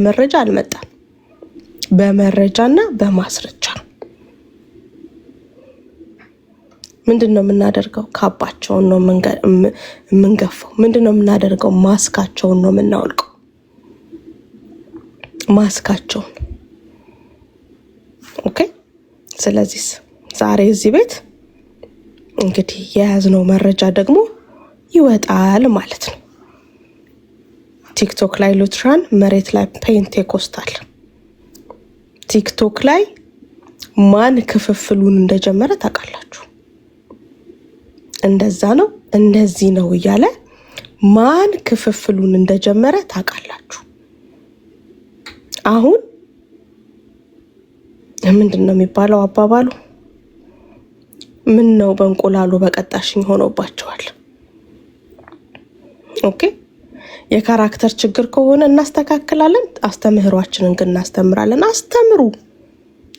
መረጃ አልመጣም። በመረጃና በማስረጃ ምንድነው የምናደርገው? ካባቸውን ነው የምንገፋው። ምንድነው የምናደርገው? ማስካቸውን ነው የምናወልቀው። ማስካቸውን ኦኬ። ስለዚህ ዛሬ እዚህ ቤት እንግዲህ የያዝነው መረጃ ደግሞ ይወጣል ማለት ነው። ቲክቶክ ላይ ሉትራን፣ መሬት ላይ ፔንቴኮስታል። ቲክቶክ ላይ ማን ክፍፍሉን እንደጀመረ ታውቃላችሁ? እንደዛ ነው እንደዚህ ነው እያለ ማን ክፍፍሉን እንደጀመረ ታውቃላችሁ? አሁን ምንድነው የሚባለው አባባሉ? ምን ነው በእንቁላሉ በቀጣሽኝ ሆኖባቸዋል። ኦኬ። የካራክተር ችግር ከሆነ እናስተካክላለን። አስተምህሯችንን ግን እናስተምራለን። አስተምሩ።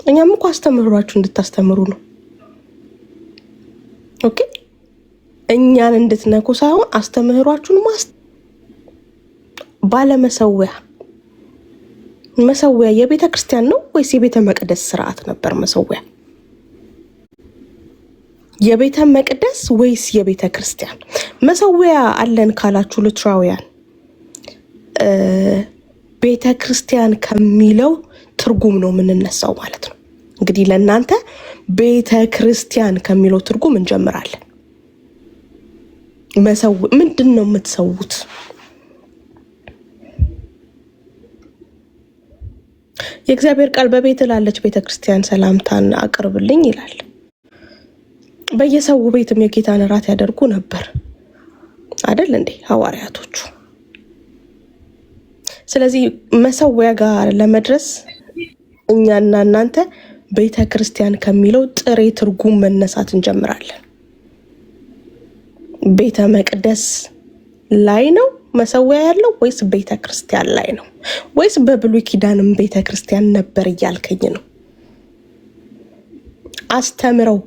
እኛም እኮ አስተምህሯችሁ እንድታስተምሩ ነው። ኦኬ። እኛን እንድትነኩ ሳይሆን አስተምህሯችሁን ባለመሰዊያ መሰዊያ የቤተ ክርስቲያን ነው ወይስ የቤተ መቅደስ ስርዓት ነበር? መሰዊያ የቤተ መቅደስ ወይስ የቤተ ክርስቲያን? መሰዊያ አለን ካላችሁ ሉትራውያን ቤተ ክርስቲያን ከሚለው ትርጉም ነው የምንነሳው ማለት ነው። እንግዲህ ለእናንተ ቤተ ክርስቲያን ከሚለው ትርጉም እንጀምራለን። ምንድን ነው የምትሰውት? የእግዚአብሔር ቃል በቤት ላለች ቤተ ክርስቲያን ሰላምታን አቅርብልኝ ይላል። በየሰው ቤትም የጌታን እራት ያደርጉ ነበር አይደል እንዴ ሐዋርያቶቹ? ስለዚህ መሰዊያ ጋር ለመድረስ እኛና እናንተ ቤተ ክርስቲያን ከሚለው ጥሬ ትርጉም መነሳት እንጀምራለን። ቤተ መቅደስ ላይ ነው መሰዊያ ያለው ወይስ ቤተ ክርስቲያን ላይ ነው? ወይስ በብሉይ ኪዳንም ቤተ ክርስቲያን ነበር እያልከኝ ነው? አስተምረው።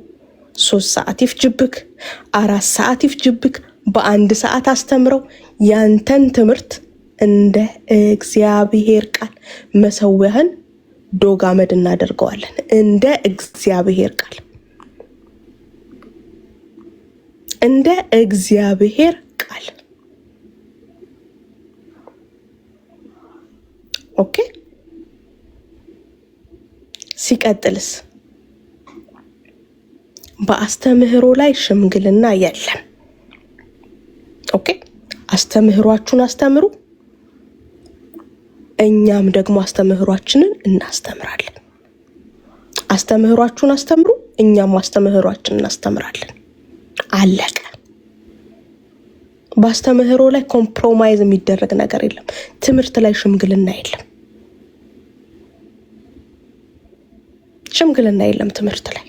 3 ሰዓት ይፍጅብክ፣ 4 ሰዓት ይፍጅብክ፣ በአንድ ሰዓት አስተምረው። ያንተን ትምህርት እንደ እግዚአብሔር ቃል መሰዊያህን ዶግ አመድ እናደርገዋለን። እንደ እግዚአብሔር ቃል እንደ እግዚአብሔር ቃል ኦኬ። ሲቀጥልስ በአስተምህሮ ላይ ሽምግልና የለም። ኦኬ። አስተምህሯችሁን አስተምሩ፣ እኛም ደግሞ አስተምህሯችንን እናስተምራለን። አስተምህሯችሁን አስተምሩ፣ እኛም አስተምህሯችንን እናስተምራለን። አለቀ። በአስተምህሮ ላይ ኮምፕሮማይዝ የሚደረግ ነገር የለም። ትምህርት ላይ ሽምግልና የለም። ሽምግልና የለም ትምህርት ላይ።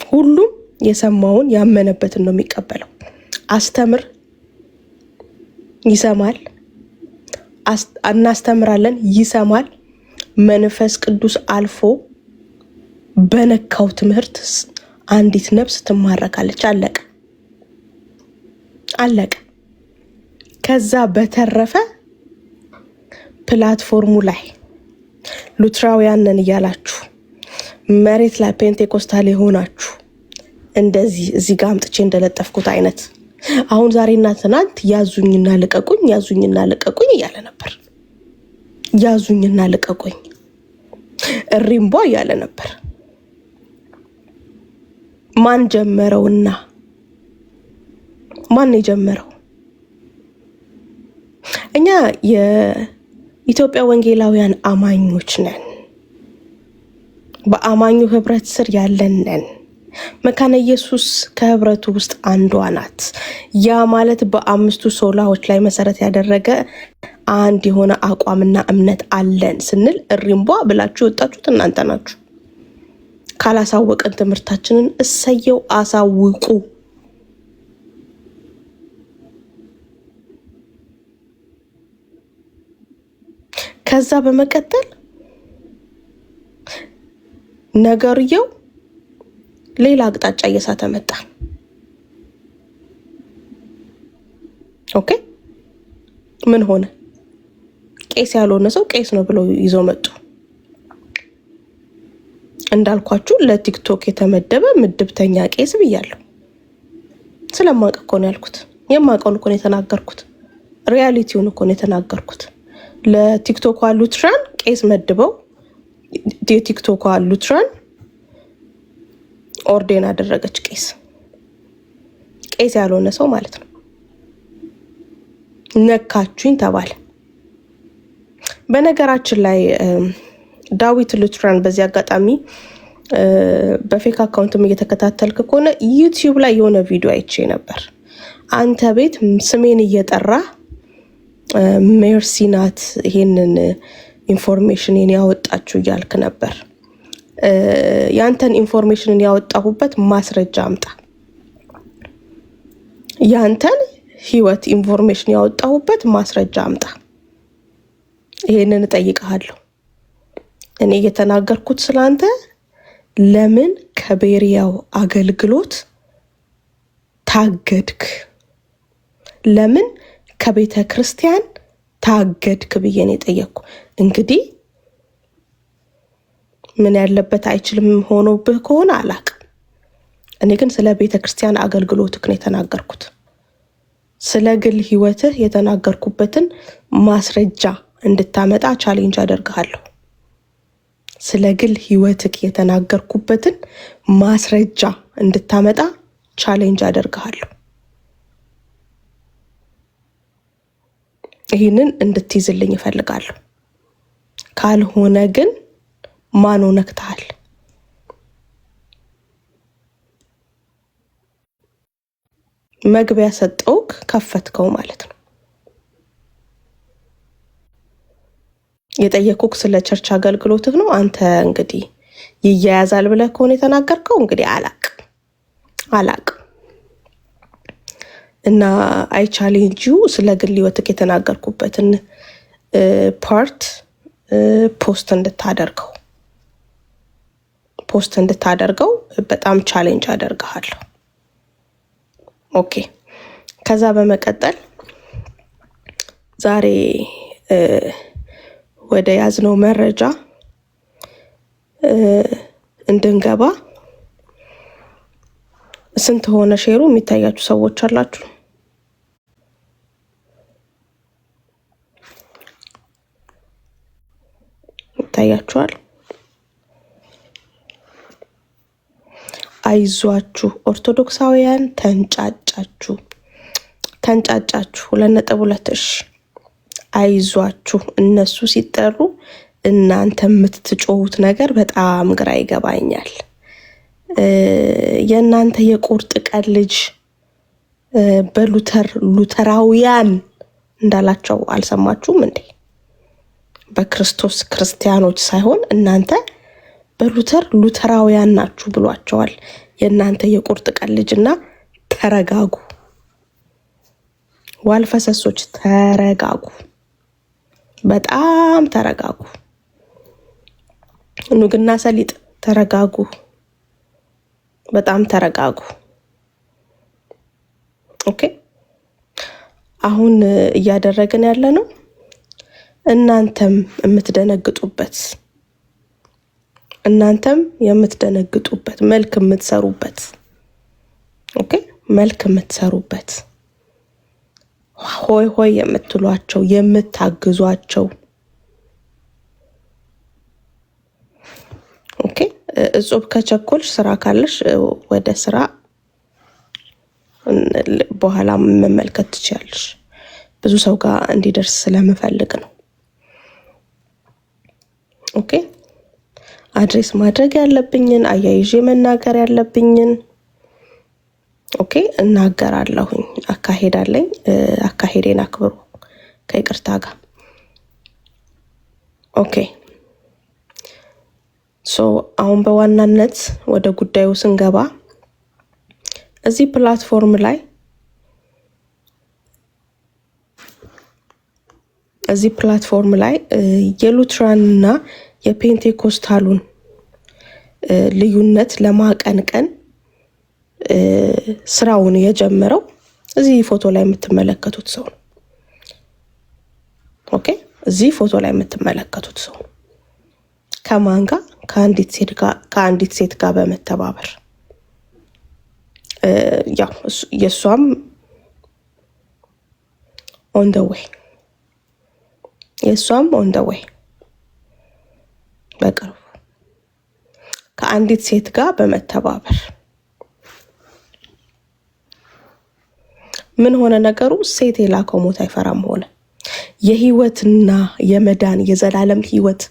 ሁሉም የሰማውን ያመነበትን ነው የሚቀበለው። አስተምር፣ ይሰማል። እናስተምራለን፣ ይሰማል። መንፈስ ቅዱስ አልፎ በነካው ትምህርት አንዲት ነፍስ ትማረካለች። አለቀ አለቀ። ከዛ በተረፈ ፕላትፎርሙ ላይ ሉትራውያንን እያላችሁ መሬት ላይ ፔንቴኮስታል የሆናችሁ እንደዚህ እዚህ ጋር አምጥቼ እንደለጠፍኩት አይነት አሁን ዛሬና ትናንት ያዙኝና ልቀቁኝ፣ ያዙኝና ልቀቁኝ እያለ ነበር። ያዙኝና ልቀቁኝ እሪምቧ እያለ ነበር። ማን ጀመረውና ማን የጀመረው? እኛ የኢትዮጵያ ወንጌላውያን አማኞች ነን። በአማኙ ህብረት ስር ያለን ነን። መካነ ኢየሱስ ከህብረቱ ውስጥ አንዷ ናት። ያ ማለት በአምስቱ ሶላዎች ላይ መሰረት ያደረገ አንድ የሆነ አቋምና እምነት አለን ስንል እሪምቧ ብላችሁ የወጣችሁት እናንተ ናችሁ። ካላሳወቀን ትምህርታችንን እሰየው፣ አሳውቁ። ከዛ በመቀጠል ነገርየው ሌላ አቅጣጫ እየሳተ መጣ። ኦኬ። ምን ሆነ? ቄስ ያልሆነ ሰው ቄስ ነው ብለው ይዘው መጡ። እንዳልኳችሁ ለቲክቶክ የተመደበ ምድብተኛ ቄስ ብያለሁ። ስለማውቅ እኮ ነው ያልኩት። የማውቀውን እኮ ነው የተናገርኩት። ሪያሊቲውን እኮ ነው የተናገርኩት። ለቲክቶክ ሉትራን ቄስ መድበው የቲክቶክ ሉትራን ኦርዴን አደረገች። ቄስ ያልሆነ ሰው ማለት ነው። ነካችሁኝ ተባለ። በነገራችን ላይ ዳዊት ሉትራን በዚህ አጋጣሚ በፌክ አካውንትም እየተከታተልክ ከሆነ ዩቲዩብ ላይ የሆነ ቪዲዮ አይቼ ነበር። አንተ ቤት ስሜን እየጠራ ሜርሲ ናት ይሄንን ኢንፎርሜሽንን ያወጣችሁ እያልክ ነበር። ያንተን ኢንፎርሜሽንን ያወጣሁበት ማስረጃ አምጣ። ያንተን ህይወት ኢንፎርሜሽን ያወጣሁበት ማስረጃ አምጣ። ይሄንን እጠይቅሃለሁ። እኔ እየተናገርኩት ስላንተ ለምን ከቤሪያው አገልግሎት ታገድክ? ለምን ከቤተ ክርስቲያን ታገድክ ብዬ ነው የጠየቅኩ። እንግዲህ ምን ያለበት አይችልም ሆኖብህ ከሆነ አላቅም። እኔ ግን ስለ ቤተ ክርስቲያን አገልግሎትክ ነው የተናገርኩት። ስለ ግል ህይወትህ የተናገርኩበትን ማስረጃ እንድታመጣ ቻሌንጅ አደርግሃለሁ። ስለ ግል ህይወትክ የተናገርኩበትን ማስረጃ እንድታመጣ ቻሌንጅ አደርግሃለሁ። ይህንን እንድትይዝልኝ እፈልጋለሁ። ካልሆነ ግን ማን ነክተሃል? መግቢያ ሰጠውክ፣ ከፈትከው ማለት ነው። የጠየኩክ ስለ ቸርች አገልግሎትህ ነው። አንተ እንግዲህ ይያያዛል ብለህ ከሆነ የተናገርከው እንግዲህ አላቅ እና አይ ቻሌንጅ ዩ ስለ ግል ህይወትክ የተናገርኩበትን ፓርት ፖስት እንድታደርገው በጣም ቻሌንጅ አደርግሃለሁ። ኦኬ። ከዛ በመቀጠል ዛሬ ወደ ያዝነው መረጃ እንድንገባ ስንት ሆነ ሼሩ? የሚታያችሁ ሰዎች አላችሁ? ይታያችኋል? አይዟችሁ ኦርቶዶክሳውያን፣ ተንጫጫችሁ 2.2 እሺ። አይዟችሁ እነሱ ሲጠሩ እናንተ የምትጮሁት ነገር በጣም ግራ ይገባኛል። የእናንተ የቁርጥ ቀን ልጅ በሉተራውያን እንዳላቸው አልሰማችሁም እንዴ? በክርስቶስ ክርስቲያኖች ሳይሆን እናንተ ሉተራውያን ናችሁ ብሏቸዋል። የእናንተ የቁርጥ ቀን ልጅና ተረጋጉ። ዋልፈሰሶች ተረጋጉ፣ በጣም ተረጋጉ። ኑግና ሰሊጥ ተረጋጉ፣ በጣም ተረጋጉ። ኦኬ። አሁን እያደረግን ያለ ነው እናንተም የምትደነግጡበት መልክ የምትሰሩበት። ኦኬ። መልክ የምትሰሩበት ሆይ የምትሏቸው የምታግዟቸው። ኦኬ። እጹብ ከቸኮልሽ ስራ ካለሽ ወደ ስራ በኋላ መመልከት ትችያለሽ። ብዙ ሰው ጋር እንዲደርስ ስለምፈልግ ነው። ኦኬ። አድሬስ ማድረግ ያለብኝን አያይዤ መናገር ያለብኝን ኦኬ እናገራለሁኝ። አካሄዳለኝ። አካሄዴን አክብሩ ከይቅርታ ጋር። ኦኬ። አሁን በዋናነት ወደ ጉዳዩ ስንገባ እዚህ ፕላትፎርም ላይ የሉትራንና የፔንቴኮስታሉን ልዩነት ለማቀንቀን ስራውን የጀመረው እዚህ ፎቶ ላይ የምትመለከቱት ሰው ነው። ኦኬ። እዚህ ፎቶ ላይ የምትመለከቱት ሰው ከማን ጋር? ከአንዲት ሴት ጋር በመተባበር ያው የሷም ኦን ደ ዌይ በቅርቡ ከአንዲት ሴት ጋር በመተባበር ምን ሆነ ነገሩ? ሴት የላከው ሞት አይፈራም ሆነ። የህይወትና የመዳን የዘላለም ህይወት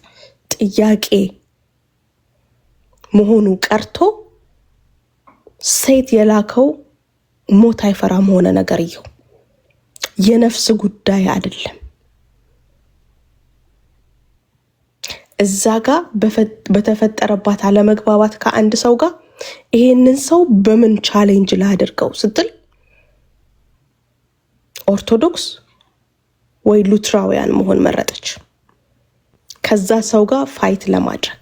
ጥያቄ መሆኑ ቀርቶ ሴት የላከው ሞት አይፈራም ሆነ። ነገርየው የነፍስ ጉዳይ አይደለም። እዛ ጋር በተፈጠረባት አለመግባባት ከአንድ ሰው ጋር ይሄንን ሰው በምን ቻሌንጅ ላድርገው ስትል ኦርቶዶክስ ወይ ሉትራውያን መሆን መረጠች። ከዛ ሰው ጋር ፋይት ለማድረግ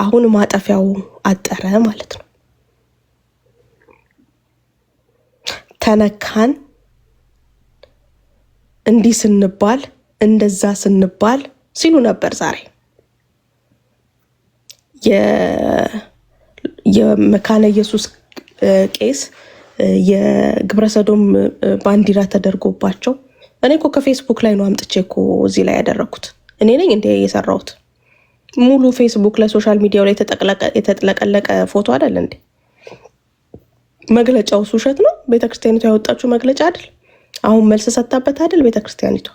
አሁን ማጠፊያው አጠረ ማለት ነው። ተነካን እንዲህ ስንባል እንደዛ ስንባል ሲሉ ነበር። ዛሬ የመካነ ኢየሱስ ቄስ የግብረሰዶም ባንዲራ ተደርጎባቸው እኔ እኮ ከፌስቡክ ላይ ነው አምጥቼ እኮ እዚህ ላይ ያደረኩት እኔ ነኝ እንደ የሰራሁት። ሙሉ ፌስቡክ ላይ ሶሻል ሚዲያው ላይ የተጥለቀለቀ ፎቶ አይደል እንዴ? መግለጫው ውሸት ነው። ቤተክርስቲያኒቷ ያወጣችው መግለጫ አይደል? አሁን መልስ ሰጣበት አይደል? ቤተክርስቲያኒቷ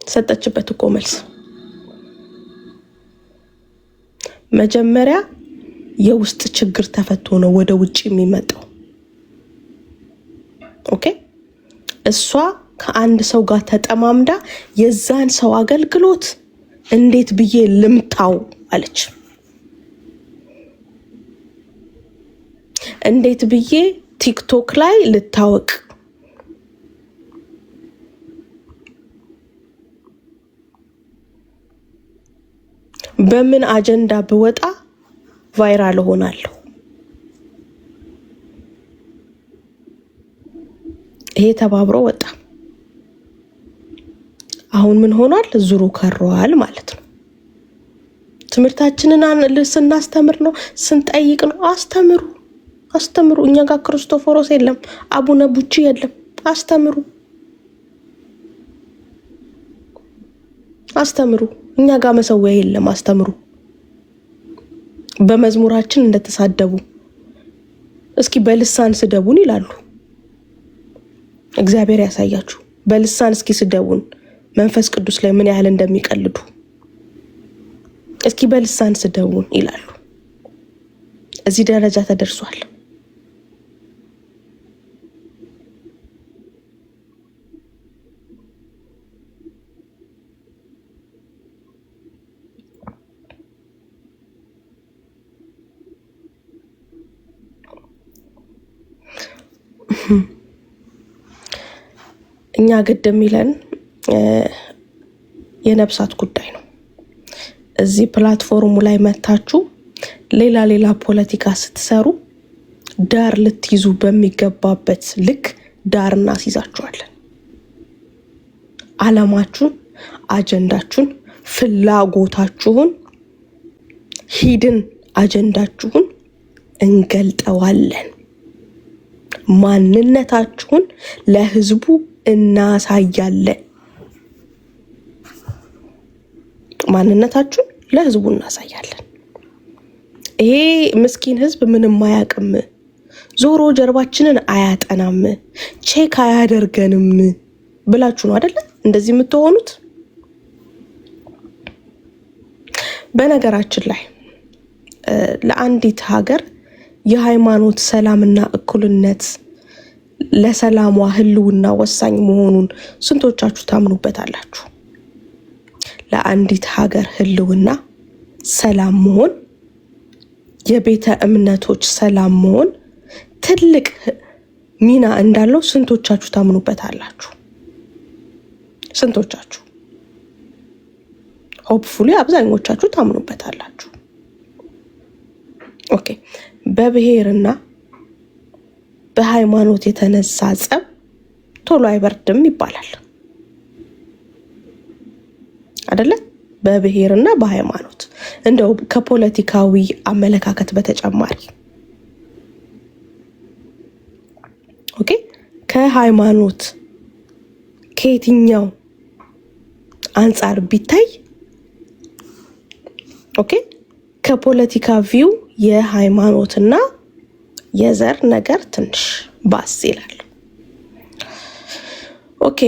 ሰጠችበት እኮ መልስ። መጀመሪያ የውስጥ ችግር ተፈቶ ነው ወደ ውጭ የሚመጣው። ኦኬ፣ እሷ ከአንድ ሰው ጋር ተጠማምዳ የዛን ሰው አገልግሎት እንዴት ብዬ ልምታው አለች። እንዴት ብዬ ቲክቶክ ላይ ልታወቅ፣ በምን አጀንዳ ብወጣ ቫይራል ሆናለሁ። ይሄ ተባብሮ ወጣ። አሁን ምን ሆኗል? ዙሩ ከሯል ማለት ነው። ትምህርታችንን ስናስተምር ነው፣ ስንጠይቅ ነው። አስተምሩ። እኛ ጋር ክርስቶፎሮስ የለም፣ አቡነ ቡቺ የለም። አስተምሩ። እኛ ጋር መሰዊያ የለም። አስተምሩ። በመዝሙራችን እንደተሳደቡ እስኪ በልሳን ስደቡን ይላሉ። እግዚአብሔር ያሳያችሁ። በልሳን እስኪ ስደቡን መንፈስ ቅዱስ ላይ ምን ያህል እንደሚቀልዱ እስኪ በልሳን ስደቡን ይላሉ። እዚህ ደረጃ ተደርሷል። እኛ ግድ የሚለን የነፍሳት ጉዳይ ነው። እዚህ ፕላትፎርሙ ላይ መታችሁ ሌላ ፖለቲካ ስትሰሩ ዳር ልትይዙ በሚገባበት ልክ ዳር እናስይዛችኋለን። ዓላማችሁን፣ አጀንዳችሁን፣ ፍላጎታችሁን፣ ሂድን አጀንዳችሁን እንገልጠዋለን። ማንነታችሁን ለህዝቡ እናሳያለን። ማንነታችሁን ለህዝቡ እናሳያለን። ይሄ ምስኪን ህዝብ ምንም አያውቅም፣ ዞሮ ጀርባችንን አያጠናም፣ ቼክ አያደርገንም ብላችሁ ነው አይደለ እንደዚህ የምትሆኑት? በነገራችን ላይ ለአንዲት ሀገር የሃይማኖት ሰላምና እኩልነት ለሰላሟ ህልውና ወሳኝ መሆኑን ስንቶቻችሁ ታምኑበታላችሁ? ለአንዲት ሀገር ህልውና ሰላም መሆን፣ የቤተ እምነቶች ሰላም መሆን ትልቅ ሚና እንዳለው ስንቶቻችሁ ታምኑበታላችሁ? ስንቶቻችሁ? ሆፕፉሊ አብዛኞቻችሁ ታምኑበታላችሁ። ኦኬ። በብሔርና በሃይማኖት የተነሳ ጸብ ቶሎ አይበርድም ይባላል። አይደለ? በብሔርና በሃይማኖት እንደው ከፖለቲካዊ አመለካከት በተጨማሪ ኦኬ ከሃይማኖት ከየትኛው አንፃር ቢታይ ኦኬ ከፖለቲካ ቪው የሃይማኖትና የዘር ነገር ትንሽ ባስ ይላል። ኦኬ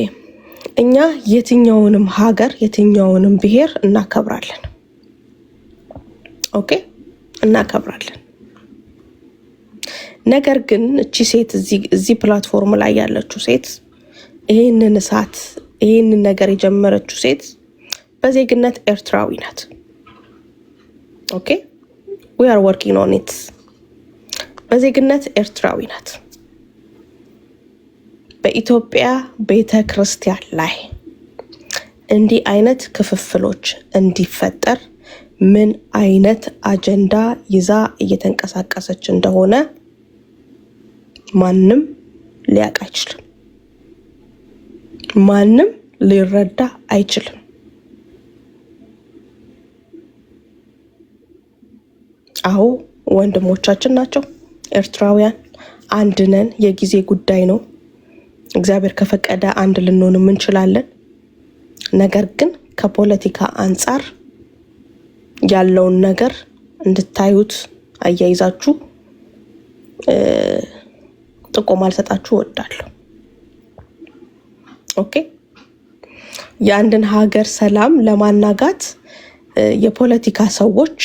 እኛ የትኛውንም ሀገር የትኛውንም ብሔር እናከብራለን። ኦኬ እናከብራለን። ነገር ግን እቺ ሴት እዚህ ፕላትፎርም ላይ ያለችው ሴት ይሄንን እሳት ይሄንን ነገር የጀመረችው ሴት በዜግነት ኤርትራዊ ናት። ኦኬ we are working on it። በዜግነት ኤርትራዊ ናት። በኢትዮጵያ ቤተ ክርስቲያን ላይ እንዲህ አይነት ክፍፍሎች እንዲፈጠር ምን አይነት አጀንዳ ይዛ እየተንቀሳቀሰች እንደሆነ ማንም ሊያውቅ አይችልም። ማንም ሊረዳ አይችልም። አዎ ወንድሞቻችን ናቸው ኤርትራውያን። አንድ ነን። የጊዜ ጉዳይ ነው። እግዚአብሔር ከፈቀደ አንድ ልንሆንም እንችላለን። ነገር ግን ከፖለቲካ አንፃር ያለውን ነገር እንድታዩት አያይዛችሁ ጥቆማ ልሰጣችሁ እወዳለሁ። ኦኬ የአንድን ሀገር ሰላም ለማናጋት የፖለቲካ ሰዎች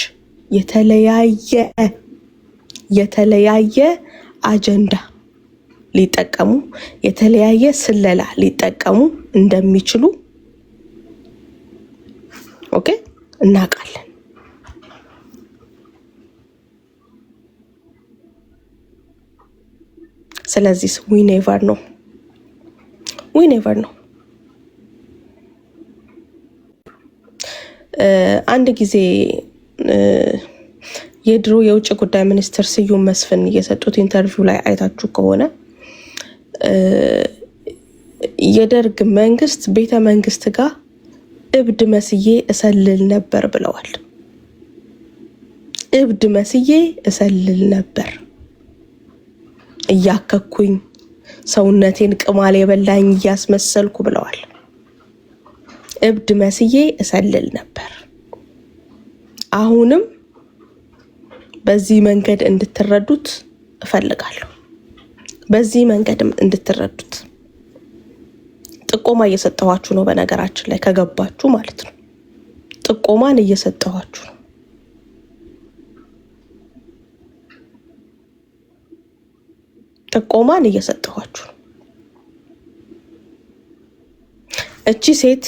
የተለያየ አጀንዳ ሊጠቀሙ የተለያየ ስለላ ሊጠቀሙ እንደሚችሉ ኦኬ እናውቃለን። ስለዚህ we never know አንድ ጊዜ የድሮ የውጭ ጉዳይ ሚኒስትር ስዩም መስፍን የሰጡት ኢንተርቪው ላይ አይታችሁ ከሆነ የደርግ መንግስት ቤተ መንግስት ጋር እብድ መስዬ እሰልል ነበር ብለዋል። እብድ መስዬ እሰልል ነበር፣ እያከኩኝ ሰውነቴን ቅማል የበላኝ እያስመሰልኩ ብለዋል። እብድ መስዬ እሰልል ነበር። አሁንም በዚህ መንገድ እንድትረዱት እፈልጋለሁ። በዚህ መንገድም እንድትረዱት ጥቆማ እየሰጠኋችሁ ነው። በነገራችን ላይ ከገባችሁ ማለት ነው። ጥቆማን እየሰጠኋችሁ ነው። ጥቆማን እየሰጠኋችሁ ነው። እቺ ሴት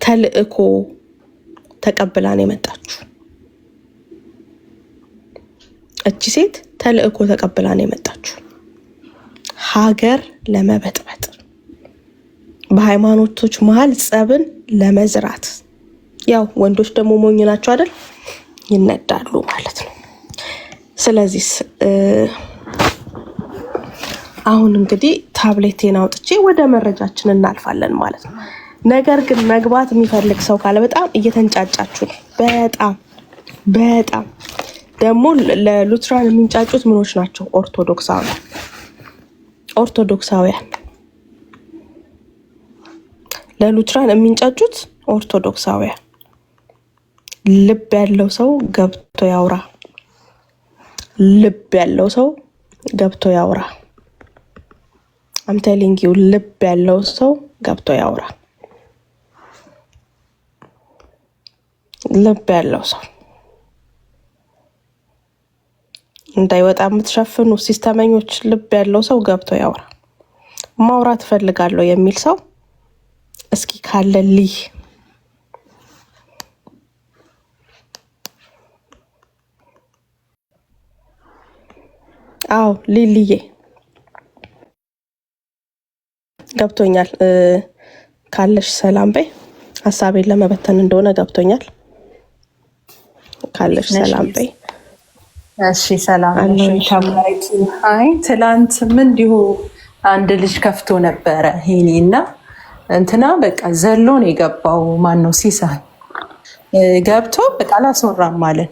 ተልእኮ ተቀብላን የመጣችሁ እቺ ሴት ተልእኮ ተቀብላን የመጣችሁ ሀገር ለመበጥበጥ በሃይማኖቶች መሃል ጸብን ለመዝራት። ያው ወንዶች ደግሞ ሞኝ ናቸው አይደል? ይነዳሉ ማለት ነው። ስለዚህ አሁን እንግዲህ ታብሌቴን አውጥቼ ወደ መረጃችን እናልፋለን ማለት ነው። ነገር ግን መግባት የሚፈልግ ሰው ካለ በጣም እየተንጫጫችሁ ነው። በጣም ደግሞ ለሉትራን የሚንጫጩት ምኖች ናቸው? ኦርቶዶክሳውያን ለሉትራን የሚንጫጩት ኦርቶዶክሳውያን። ልብ ያለው ሰው ገብቶ ያውራ። ልብ ያለው ሰው ገብቶ ያውራ። I'm telling you ልብ ያለው ሰው ገብቶ ያውራ። ልብ ያለው ሰው እንዳይወጣ የምትሸፍኑ ሲስተመኞች፣ ልብ ያለው ሰው ገብቶ ያውራ። ማውራት ፈልጋለሁ የሚል ሰው እስኪ ካለ ልይ አው ሊሊዬ ገብቶኛል። ካለሽ ሰላም በይ። ሀሳቤን ለመበተን እንደሆነ ገብቶኛል። ካለሽ ሰላም በይ። እሺ ሰላም ነሽ? አይ ትላንት ምን እንዲሁ አንድ ልጅ ከፍቶ ነበረ ሄኒ እና እንትና በቃ ዘሎ ነው የገባው። ማን ነው ሲሳይ ገብቶ በቃ አላስወራም ማለት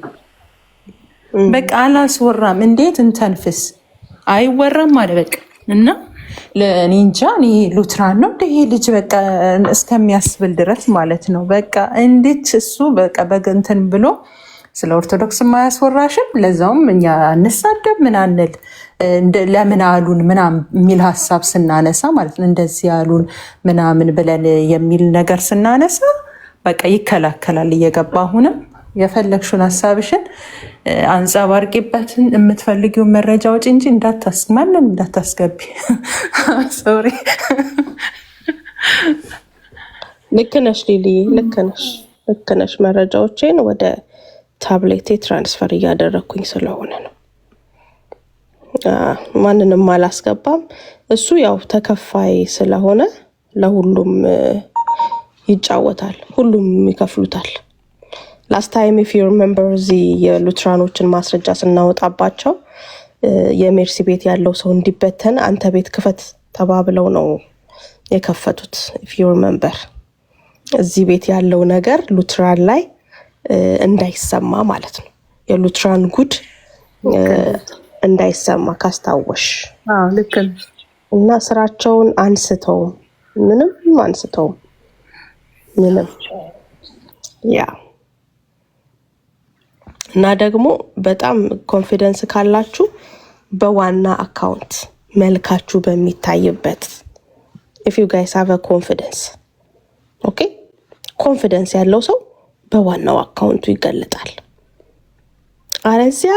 በቃ አላስወራም። እንዴት እንተንፍስ አይወራም ማለት በቃ እና ለእኔ እንጃ እኔ ሉትራን ነው ይሄ ልጅ በቃ እስከሚያስብል ድረስ ማለት ነው። በቃ እንዴት እሱ በቃ በገንተን ብሎ ስለ ኦርቶዶክስ ማያስወራሽም፣ ለዛውም እኛ እንሳደብ ምናንል ለምን አሉን ምናምን የሚል ሀሳብ ስናነሳ ማለት ነው እንደዚህ ያሉን ምናምን ብለን የሚል ነገር ስናነሳ በቃ ይከላከላል እየገባ። አሁንም የፈለግሽውን ሀሳብሽን አንጸባርቂበትን የምትፈልጊውን መረጃ ውጭ እንጂ ማንን እንዳታስገቢ። ሶሪ። ልክ ነሽ ሊሊ፣ ልክ ነሽ። መረጃዎችን ወደ ታብሌቴ ትራንስፈር እያደረግኩኝ ስለሆነ ነው። ማንንም አላስገባም። እሱ ያው ተከፋይ ስለሆነ ለሁሉም ይጫወታል፣ ሁሉም ይከፍሉታል። ላስት ታይም ኢፍ ዩ ሪሜምበር እዚህ የሉትራኖችን ማስረጃ ስናወጣባቸው የሜርሲ ቤት ያለው ሰው እንዲበተን አንተ ቤት ክፈት ተባብለው ነው የከፈቱት። ኢፍ ዩ ሪሜምበር እዚህ ቤት ያለው ነገር ሉትራን ላይ እንዳይሰማ ማለት ነው። የሉትራን ጉድ እንዳይሰማ ካስታወሽ ልክ እና ስራቸውን አንስተውም ምንም ያ እና ደግሞ በጣም ኮንፊደንስ ካላችሁ በዋና አካውንት መልካችሁ በሚታይበት if you guys have a confidence okay ኮንፊደንስ ያለው ሰው በዋናው አካውንቱ ይገለጣል። አለዚያ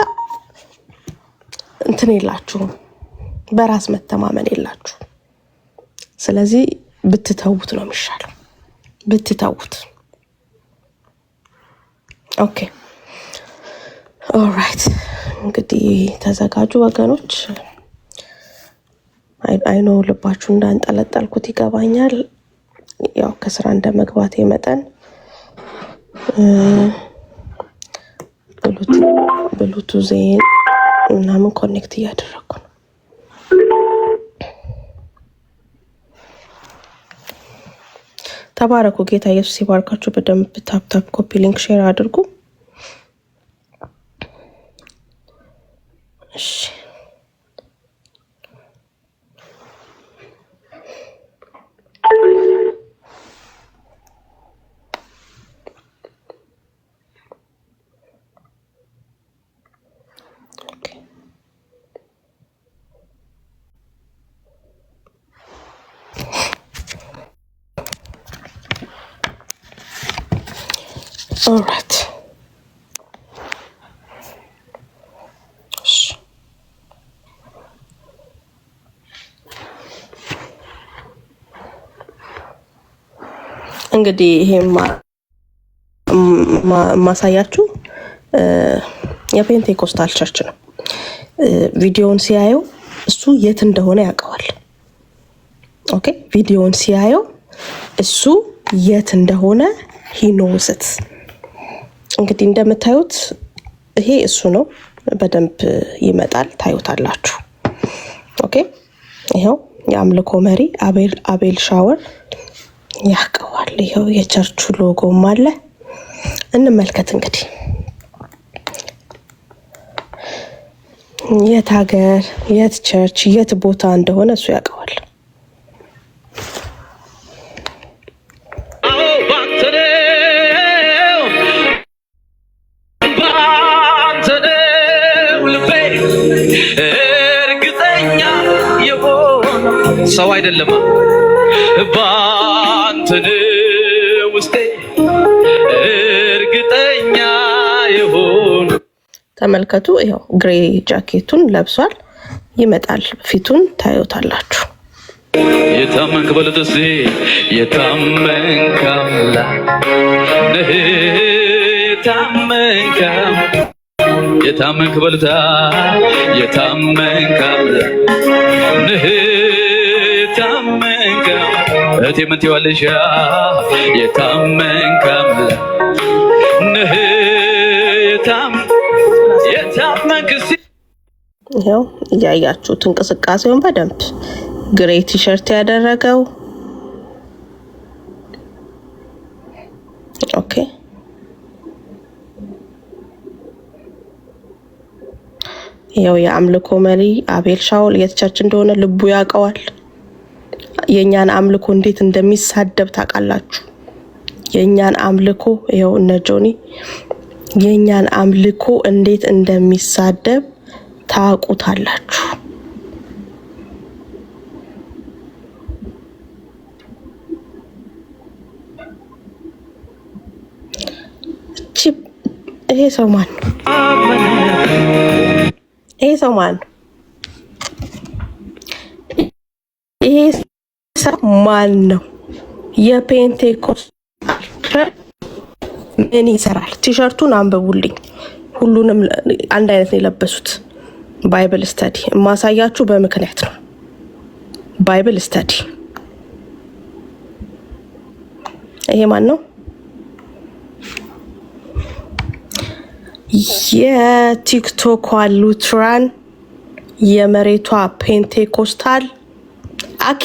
እንትን የላችሁም፣ በራስ መተማመን የላችሁ። ስለዚህ ብትተውት ነው የሚሻለው፣ ብትተውት። ኦኬ ኦልራይት። እንግዲህ ተዘጋጁ ወገኖች። አይኖ ልባችሁ እንዳንጠለጠልኩት ይገባኛል። ያው ከስራ እንደመግባቴ መጠን ብሉቱዜን ምናምን ኮኔክት እያደረኩ ነው። ተባረኩ። ጌታ ኢየሱስ ይባርካችሁ። በደንብ ታፕ ኮፒ ሊንክ ሼር አድርጉ። እሺ alright እንግዲህ ይሄ ማሳያችሁ የፔንቴኮስታል ቸርች ነው። ቪዲዮውን ሲያየው እሱ የት እንደሆነ ያውቀዋል። ኦኬ ቪዲዮውን ሲያየው እሱ የት እንደሆነ he knows it። እንግዲህ እንደምታዩት ይሄ እሱ ነው። በደንብ ይመጣል፣ ታዩታላችሁ። ኦኬ ይሄው የአምልኮ መሪ አቤል ሻወር ያውቀዋል። ይሄው የቸርቹ ሎጎም አለ። እንመልከት እንግዲህ የት ሀገር፣ የት ቸርች፣ የት ቦታ እንደሆነ እሱ ያውቀዋል። ሰው አይደለም ባንተ ውስጤ እርግጠኛ ይሁን። ተመልከቱ። ይሄው ግሬ ጃኬቱን ለብሷል። ይመጣል፣ ፊቱን ታዩታላችሁ። የታመንክ በለተሲ የታመንክ አምላክ ነህ። የታመንክ በለታ የታመንክ አምላክ ነህ። የታመንክ እቴ ምን ትይዋለሽ? የታመንክ አምላክ ነህ። የታመንክ ይሄው እያያችሁት እንቅስቃሴውን በደንብ ግሬ ቲሸርት ያደረገው ያው የአምልኮ መሪ አቤል ሻውል የት ቸርች እንደሆነ ልቡ ያውቀዋል። የኛን አምልኮ እንዴት እንደሚሳደብ ታውቃላችሁ። የኛን አምልኮ ያው እነ ጆኒ የኛን አምልኮ እንዴት እንደሚሳደብ ታውቁታላችሁ። ይሄ ሰው ማን ነው? ይሄ ሰው ማን ነው? ይሄ ሰው ማን ነው? የፔንቴኮስት ምን ይሰራል? ቲሸርቱን አንብቡልኝ። ሁሉንም አንድ አይነት ነው የለበሱት። ባይብል ስተዲ የማሳያችሁ በምክንያት ነው። ባይብል ስተዲ። ይሄ ማን ነው? የቲክቶክ ሉትራን የመሬቷ ፔንቴኮስታል አኪ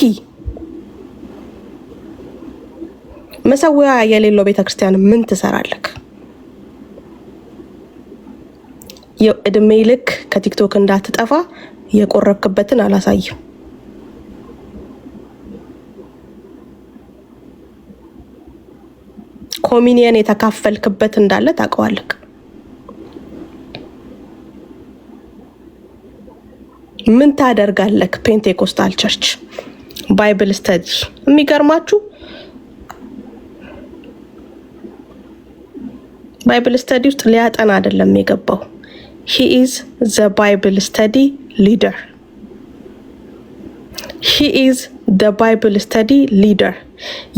መሰዊያ የሌለው ቤተክርስቲያን ምን ትሰራለህ? የእድሜ ልክ ከቲክቶክ እንዳትጠፋ የቆረብክበትን አላሳይም። ኮሚኒየን የተካፈልክበት እንዳለ ታውቀዋለህ። ምን ታደርጋለህ? ፔንቴኮስታል ቸርች ባይብል ስተዲ። የሚገርማችሁ ባይብል ስተዲ ውስጥ ሊያጠና አይደለም የገባው። he is the bible study leader. he is the bible study leader.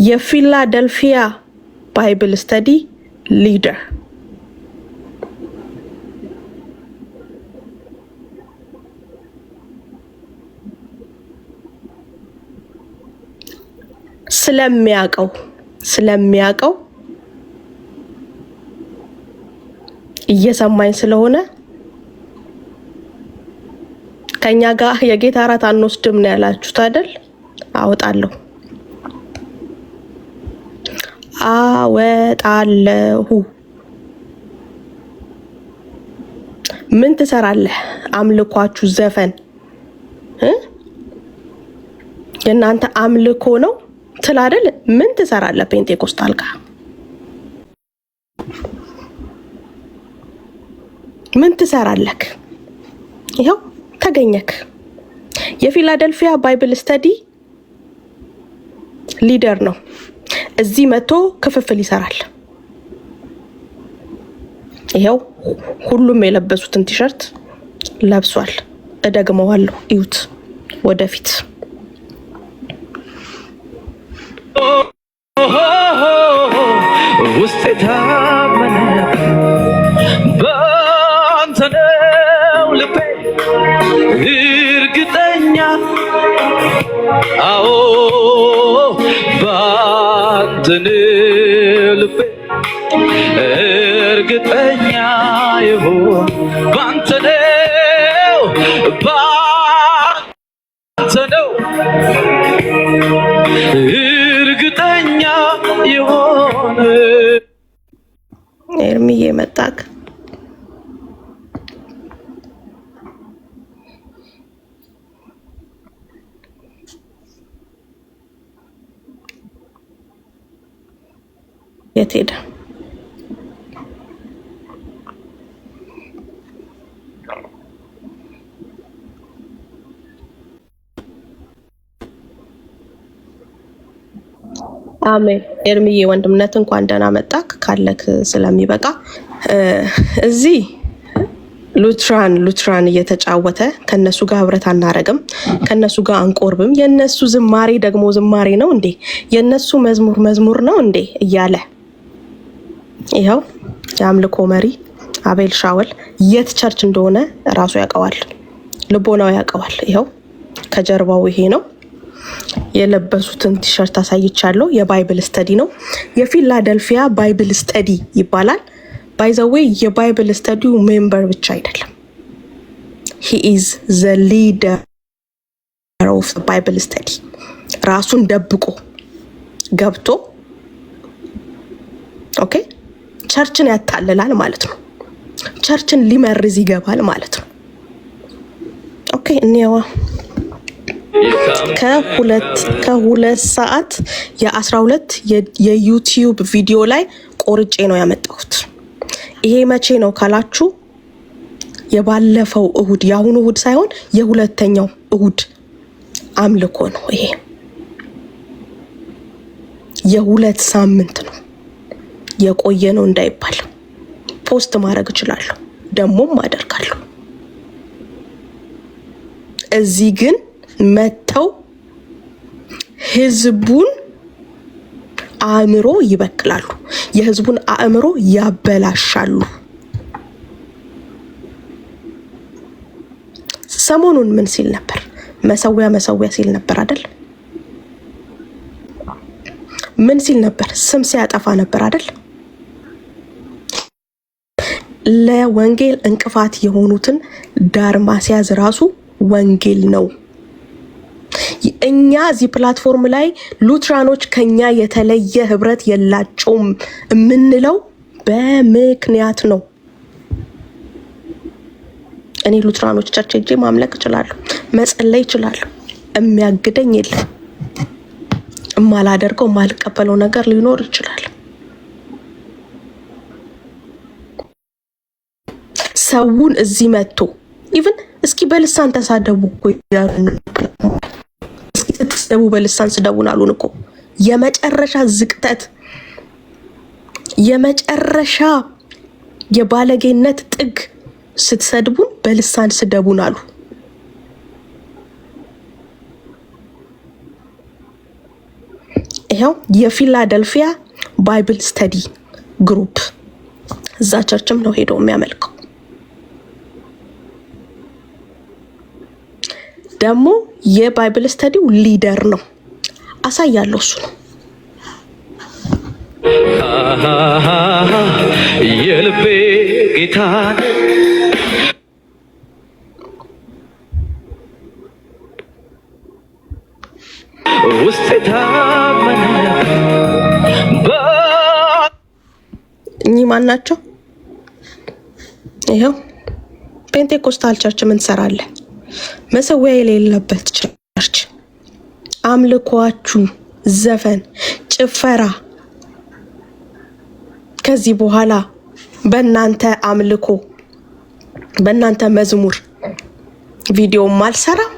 የፊላደልፊያ ባይብል ስተዲ ሊደር። ስለሚያውቀው እየሰማኝ ስለሆነ ከኛ ጋር የጌታ እራት አንወስድም ነው ያላችሁት አይደል? አወጣለሁ። ምን ትሰራለህ? አምልኳችሁ ዘፈን የእናንተ አምልኮ ነው ትል አይደል? ምን ትሰራለህ? ፔንቴኮስታል ጋር ምን ትሰራለህ? ይኸው ተገኘክ። የፊላደልፊያ ባይብል ስተዲ ሊደር ነው። እዚህ መጥቶ ክፍፍል ይሰራል። ይኸው ሁሉም የለበሱትን ቲሸርት ለብሷል። እደግመዋለሁ፣ እዩት ወደፊት። ውስጤ ታመነ በአንተ ነው ልቤ እርግጠኛ። አዎ በአንተ ነው ልቤ እርግጠኛ ይሁን። በአንተ ነው እርግጠኛ ይሁን። ኤርሚዬ መጣክ። የት ሄደ? አሜን። ኤርሚዬ ወንድምነት እንኳን ደህና መጣክ። ካለክ ስለሚበቃ እዚህ ሉትራን እየተጫወተ ከነሱ ጋር ህብረት አናረግም፣ ከነሱ ጋር አንቆርብም። የነሱ ዝማሬ ደግሞ ዝማሬ ነው እንዴ? የነሱ መዝሙር ነው እንዴ? እያለ ይኸው የአምልኮ መሪ አቤል ሻውል የት ቸርች እንደሆነ ራሱ ያውቀዋል፣ ልቦናው ያውቀዋል። ይኸው ከጀርባው ይሄ ነው። የለበሱትን ቲሸርት አሳይቻለሁ። የባይብል ስተዲ ነው። የፊላደልፊያ ባይብል ስተዲ ይባላል። ባይ ዘ ዌይ የባይብል ስተዲው ሜምበር ብቻ አይደለም። he is the leader of the bible study። ራሱን ደብቆ ገብቶ ኦኬ ቸርችን ያታልላል ማለት ነው። ቸርችን ሊመርዝ ይገባል ማለት ነው። እኔዋ ከሁለት ሰዓት የ12 የዩቲዩብ ቪዲዮ ላይ ቆርጬ ነው ያመጣሁት። ይሄ መቼ ነው ካላችሁ የባለፈው እሁድ፣ የአሁኑ እሁድ ሳይሆን የሁለተኛው እሁድ አምልኮ ነው። ይሄ የ2 ሳምንት ነው የቆየ ነው እንዳይባል ፖስት ማድረግ እችላለሁ፣ ደሞም አደርጋለሁ። እዚህ ግን መተው ህዝቡን አእምሮ ይበክላሉ፣ የህዝቡን አእምሮ ያበላሻሉ። ሰሞኑን ምን ሲል ነበር? መሰዊያ ሲል ነበር አይደል? ምን ሲል ነበር? ስም ሲያጠፋ ነበር አይደል? ለወንጌል እንቅፋት የሆኑትን ዳር ማስያዝ ራሱ ወንጌል ነው። እኛ እዚህ ፕላትፎርም ላይ ሉትራኖች ከኛ የተለየ ህብረት የላቸውም የምንለው በምክንያት ነው። እኔ ሉትራኖች ቸርች ሄጄ ማምለክ እችላለሁ፣ መጸለይ እችላለሁ፣ የሚያግደኝ የለም። የማላደርገው የማልቀበለው ነገር ሊኖር ይችላል። ሰውን እዚህ መጥቶ ኢቭን እስኪ በልሳን ተሳደቡ እኮ ያሉን፣ እስኪ ስትሰደቡ በልሳን ስደቡን አሉን እኮ። የመጨረሻ ዝቅጠት፣ የመጨረሻ የባለጌነት ጥግ ስትሰድቡን በልሳን ስደቡን አሉ። ይሄው የፊላደልፊያ ባይብል ስተዲ ግሩፕ እዛ ቸርችም ነው ሄዶ የሚያመልከው። ደግሞ የባይብል ስተዲው ሊደር ነው። አሳያለሁ። እሱ ነው የልቤ ጌታ ውስጥ ታመነ። እኚህ ማን ናቸው? ይሄው ፔንቴኮስታል ቸርች ምን ትሰራለህ? መሰዊያ የሌለበት ቸርች፣ አምልኳችሁ፣ ዘፈን፣ ጭፈራ። ከዚህ በኋላ በእናንተ አምልኮ፣ በእናንተ መዝሙር ቪዲዮም አልሰራም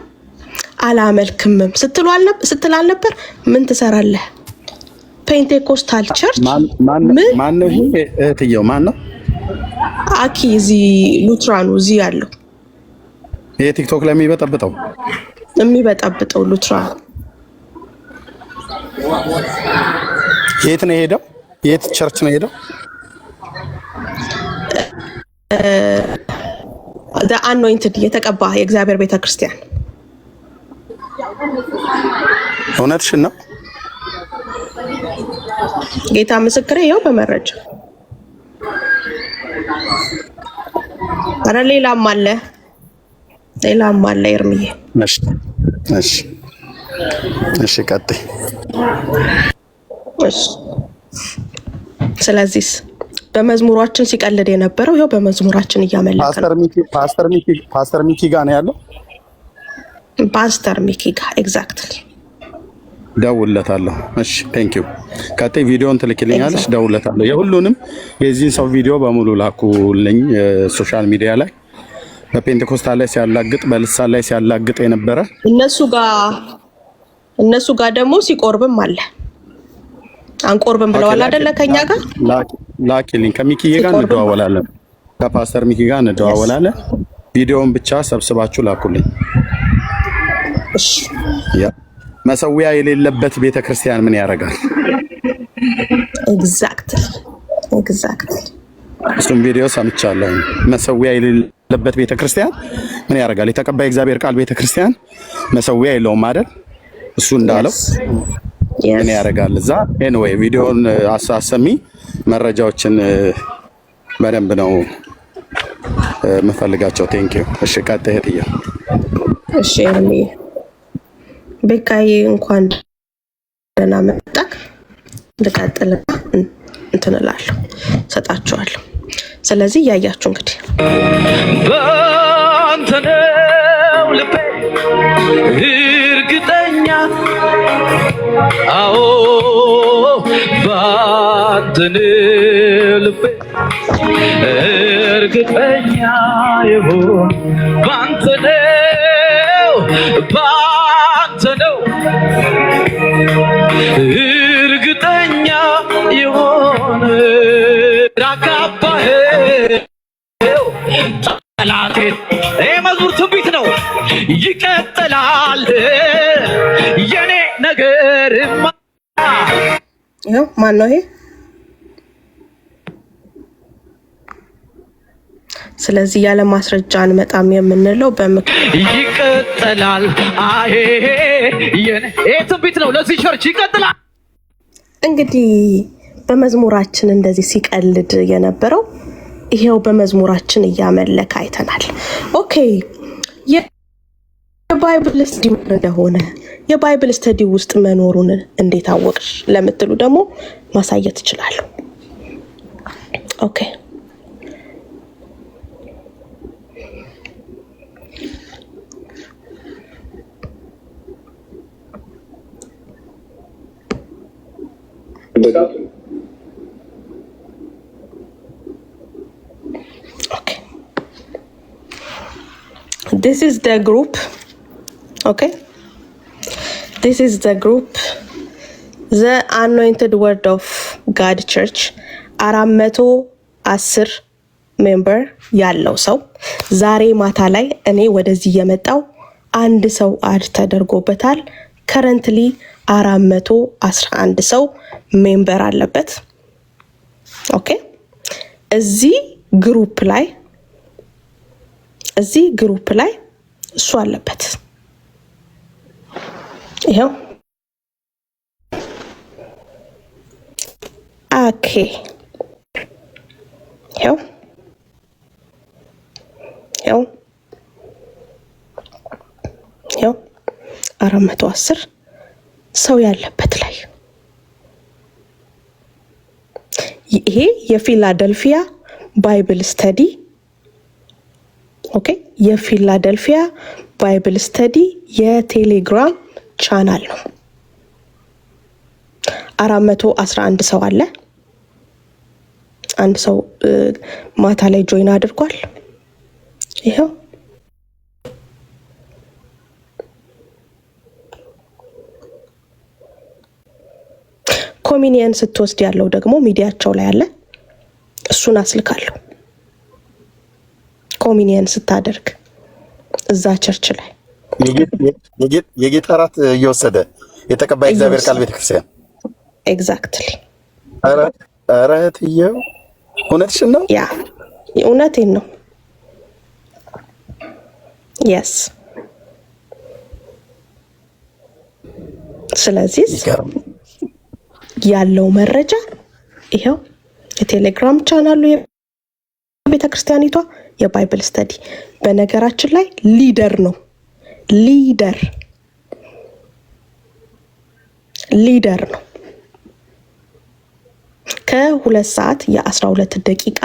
አላመልክምም ስትል አልነበር? ምን ትሰራለህ? ፔንቴኮስታል ቸርች ማን ነው? እህትየው ማን ነው? አኪ እዚህ ሉትራኑ እዚህ ያለው ይሄ ቲክቶክ ላይ የሚበጠብጠው ሉትራኑ የት ነው ሄደው? የት ቸርች ነው ሄደው? አኖይንትድ የተቀባ የእግዚአብሔር ቤተክርስቲያን። እውነትሽን ነው? ጌታ ምስክሬ፣ ይኸው በመረጃ። ኧረ ሌላም አለ ኤርምዬ። እሺ ቀጥይ። ስለዚህ በመዝሙራችን ሲቀልድ የነበረው ይኸው በመዝሙራችን እያመለከ ነው። ፓስተር ሚኪ ጋር ነው ያለው። ፓስተር ሚኪ ጋር ኤግዛክትሊ። ደውለታለሁ። እሺ ቴንክ ዩ። ቀጥይ። ቪዲዮን ትልክልኛለሽ? ደውለታለሁ። የሁሉንም የዚህን ሰው ቪዲዮ በሙሉ ላኩልኝ። ሶሻል ሚዲያ ላይ በፔንቴኮስታል ላይ ሲያላግጥ፣ በልሳን ላይ ሲያላግጥ የነበረ እነሱ ጋር ደግሞ ሲቆርብም አለ። አንቆርብም ብለዋል አይደለ? ከኛ ጋር ላኪልኝ። ከሚኪዬ ጋር እንደዋወላለን፣ ከፓስተር ሚኪ ጋር እንደዋወላለን። ቪዲዮውን ብቻ ሰብስባችሁ ላኩልኝ። እሺ። መሰዊያ የሌለበት ቤተክርስቲያን ምን ያደርጋል? ኤግዛክትሊ። እሱም ቪዲዮ ሰምቻለሁ። መሰዊያ የሌለበት ቤተክርስቲያን ምን ያደርጋል? የተቀባይ እግዚአብሔር ቃል ቤተክርስቲያን መሰዊያ የለውም አይደል? እሱ እንዳለው ምን ያደርጋል እዛ? ኤኒዌይ ቪዲዮን አሳሰሚ መረጃዎችን በደንብ ነው የምፈልጋቸው። ቴንክ ዩ። እሺ ቀጥይ እህትዬ። እሺ ኤርምዬ፣ ቤካዬ እንኳን ደህና መጣክ። ልቀጥል እንትን እላለሁ፣ ሰጣችኋለሁ። ስለዚህ እያያችሁ እንግዲህ በአንተ ነው ልቤ እርግጠኛ አዎ ባንተን ልቤ እርግጠኛ ይሁን ባንተ ነው እርግጠኛ ይሁን ራካባሄው ጠላቴ መዝሙር ትንቢት ነው ይቀጥላል የኔ ነገርማ ይኸው ማን ነው ይሄ? ስለዚህ ያለ ማስረጃ አንመጣም የምንለው ይቀጥላል። አሄ የኔ ትንቢት ነው ለዚህ ቸርች ይቀጥላል። እንግዲህ በመዝሙራችን እንደዚህ ሲቀልድ የነበረው ይሄው በመዝሙራችን እያመለከ አይተናል። ኦኬ የባይብል ስተዲ እንደሆነ የባይብል ስተዲ ውስጥ መኖሩን እንዴት አወቅሽ ለምትሉ ደግሞ ማሳየት እችላለሁ። ኦኬ This is the group. Okay. This is the group. The Anointed Word of God Church. 410 ሜምበር ያለው ሰው ዛሬ ማታ ላይ እኔ ወደዚህ የመጣው አንድ ሰው አድ ተደርጎበታል። ከረንትሊ 411 ሰው ሜምበር አለበት። ኦኬ እዚህ ግሩፕ ላይ እሱ አለበት። ይሄው ኦኬ ይሄው 410 ሰው ያለበት ላይ ይሄ የፊላደልፊያ ባይብል ስተዲ ኦኬ የፊላደልፊያ ባይብል ስተዲ የቴሌግራም ቻናል ነው። 411 ሰው አለ። አንድ ሰው ማታ ላይ ጆይን አድርጓል። ይሄው ኮሚኒየን ስትወስድ ያለው ደግሞ ሚዲያቸው ላይ አለ። እሱን አስልካለሁ። ኮሚኒየን ስታደርግ እዛ ቸርች ላይ የጌታ እራት እየወሰደ የተቀባይ እግዚአብሔር ቃል ቤተክርስቲያን ኤግዛክትሊ። ኧረ እህትዬው እውነትሽን ነው? ያ እውነቴን ነው። የስ ስለዚህ ያለው መረጃ ይሄው የቴሌግራም ቻናሉ የቤተክርስቲያኒቷ የባይብል ስተዲ በነገራችን ላይ ሊደር ነው። ሊደር ነው። ከ2 ሰዓት የ12 ደቂቃ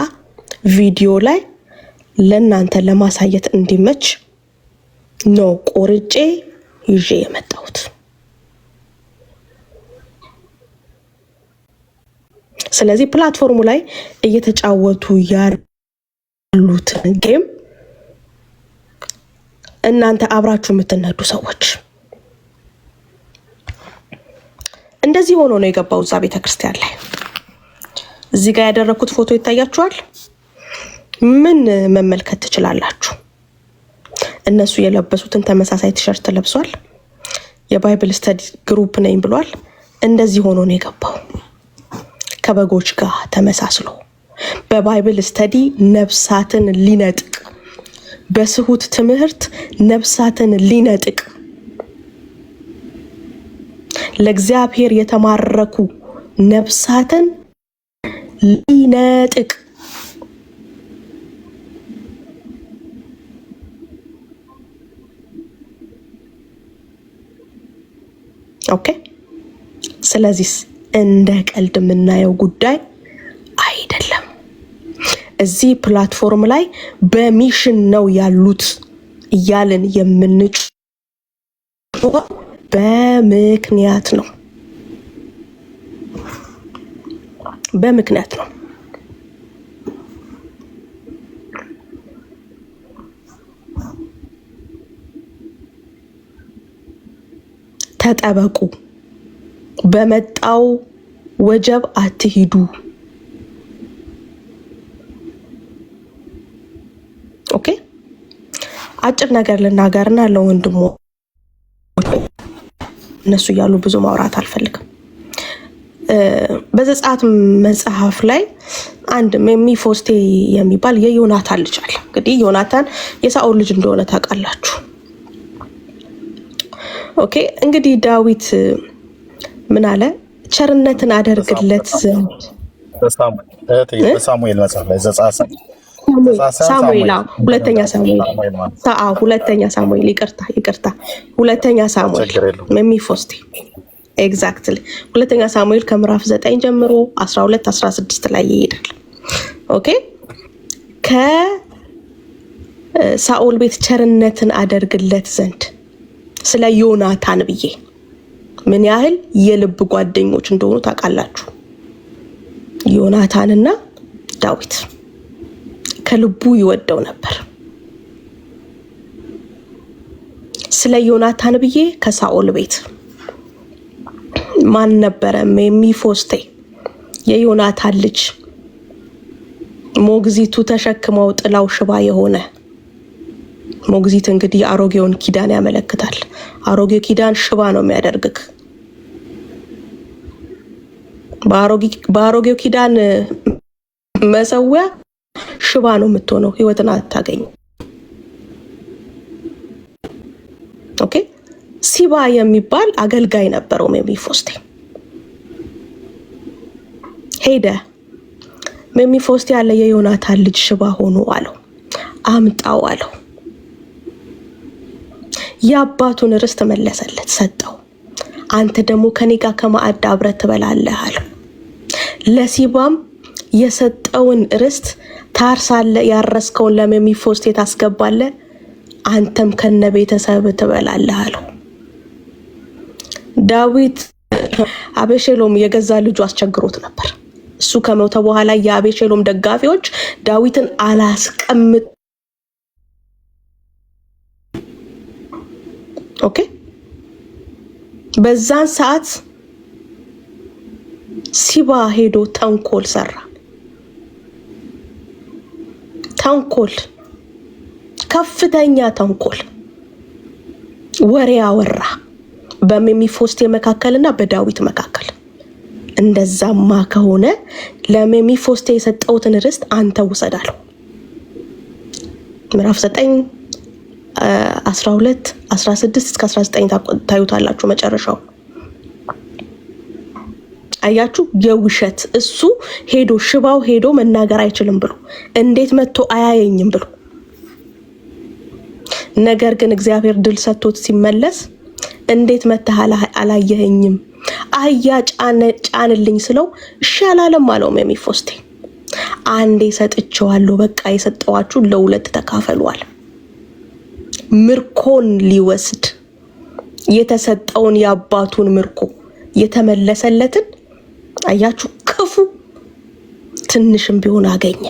ቪዲዮ ላይ ለእናንተ ለማሳየት እንዲመች ነው ቆርጬ ይዤ የመጣሁት። ስለዚህ ፕላትፎርሙ ላይ እየተጫወቱ ያሉትን ጌም እናንተ አብራችሁ የምትነዱ ሰዎች እንደዚህ ሆኖ ነው የገባው እዛ ቤተክርስቲያን ላይ። እዚህ ጋር ያደረኩት ፎቶ ይታያችኋል። ምን መመልከት ትችላላችሁ? እነሱ የለበሱትን ተመሳሳይ ቲሸርት ለብሷል። የባይብል ስተዲ ግሩፕ ነኝ ብሏል። እንደዚህ ሆኖ ነው የገባው ከበጎች ጋር ተመሳስሎ በባይብል ስተዲ ነፍሳትን ሊነጥቅ፣ በስሁት ትምህርት ነፍሳትን ሊነጥቅ፣ ለእግዚአብሔር የተማረኩ ነፍሳትን ሊነጥቅ ኦኬ። ስለዚህ እንደ ቀልድ የምናየው ጉዳይ አይደለም። እዚህ ፕላትፎርም ላይ በሚሽን ነው ያሉት እያልን የምንጭ በምክንያት ነው። በምክንያት ነው። ተጠበቁ፣ በመጣው ወጀብ አትሂዱ። ኦኬ፣ አጭር ነገር ልናገርና ለወንድሞ እነሱ እያሉ ብዙ ማውራት አልፈልግም። በዘጸአት መጽሐፍ ላይ አንድ ሜምፊቦስቴ የሚባል የዮናታን ልጅ አለ። እንግዲህ ዮናታን የሳኦል ልጅ እንደሆነ ታውቃላችሁ። ኦኬ፣ እንግዲህ ዳዊት ምን አለ? ቸርነትን አደርግለት ዘንድ በሳሙኤል መጽሐፍ ላይ ዘጸአት ሳሙኤል ሁለተኛ ሳሙኤል ይቅርታ፣ ሁለተኛ ሳሙኤል ሜምፊቦስቴ ኤግዛክትሊ ሁለተኛ ሳሙኤል ከምዕራፍ 9 ጀምሮ 12 16 ላይ ይሄዳል። ኦኬ፣ ከሳኦል ቤት ቸርነትን አደርግለት ዘንድ ስለ ዮናታን ብዬ ምን ያህል የልብ ጓደኞች እንደሆኑ ታውቃላችሁ። ዮናታንና ዳዊት ከልቡ ይወደው ነበር። ስለ ዮናታን ብዬ ከሳኦል ቤት ማን ነበረ? ሜምፊቦስቴ የዮናታን ልጅ፣ ሞግዚቱ ተሸክመው ጥላው ሽባ የሆነ ሞግዚት። እንግዲህ አሮጌውን ኪዳን ያመለክታል። አሮጌው ኪዳን ሽባ ነው የሚያደርግክ። በአሮጌው ኪዳን መሰዊያ ሽባ ነው የምትሆነው፣ ህይወትን አታገኝ። ኦኬ፣ ሲባ የሚባል አገልጋይ ነበረው ሜምፊቦስቴ። ሄደ ሜምፊቦስቴ ያለ የዮናታን ልጅ ሽባ ሆኖ አለው፣ አምጣው አለው። የአባቱን ርስት መለሰለት፣ ሰጠው። አንተ ደግሞ ከኔ ጋር ከማዕድ አብረህ ትበላለህ አለው። ለሲባም የሰጠውን ርስት ታርሳለህ፣ ያረስከውን ለሜምፊቦስቴ ታስገባለህ፣ አንተም ከነ ቤተሰብ ትበላለህ አለው። ዳዊት አቤሴሎም የገዛ ልጁ አስቸግሮት ነበር። እሱ ከሞተ በኋላ የአቤሴሎም ደጋፊዎች ዳዊትን አላስቀምጥ ኦኬ፣ በዛን ሰዓት ሲባ ሄዶ ተንኮል ሰራ። ተንኮል፣ ከፍተኛ ተንኮል ወሬ አወራ በሜምፊቦስቴ መካከልና በዳዊት መካከል። እንደዛማ ከሆነ ለሜምፊቦስቴ የሰጠውትን ርስት አንተ ውሰዳለው። ምዕራፍ 9 12 16 እስከ 19 ታዩታላችሁ። መጨረሻው አያችሁ፣ የውሸት እሱ ሄዶ ሽባው ሄዶ መናገር አይችልም ብሎ እንዴት መጥቶ አያየኝም ብሎ፣ ነገር ግን እግዚአብሔር ድል ሰጥቶት ሲመለስ እንዴት መጥተህ አላየኸኝም? አህያ ጫንልኝ ስለው እሺ አላለም አለው ሜምፊቦስቴ። አንዴ ሰጥቼዋለሁ፣ በቃ የሰጠዋችሁ ለሁለት ተካፈሏል። ምርኮን ሊወስድ የተሰጠውን የአባቱን ምርኮ የተመለሰለትን አያችሁ፣ ክፉ ትንሽም ቢሆን አገኘ፣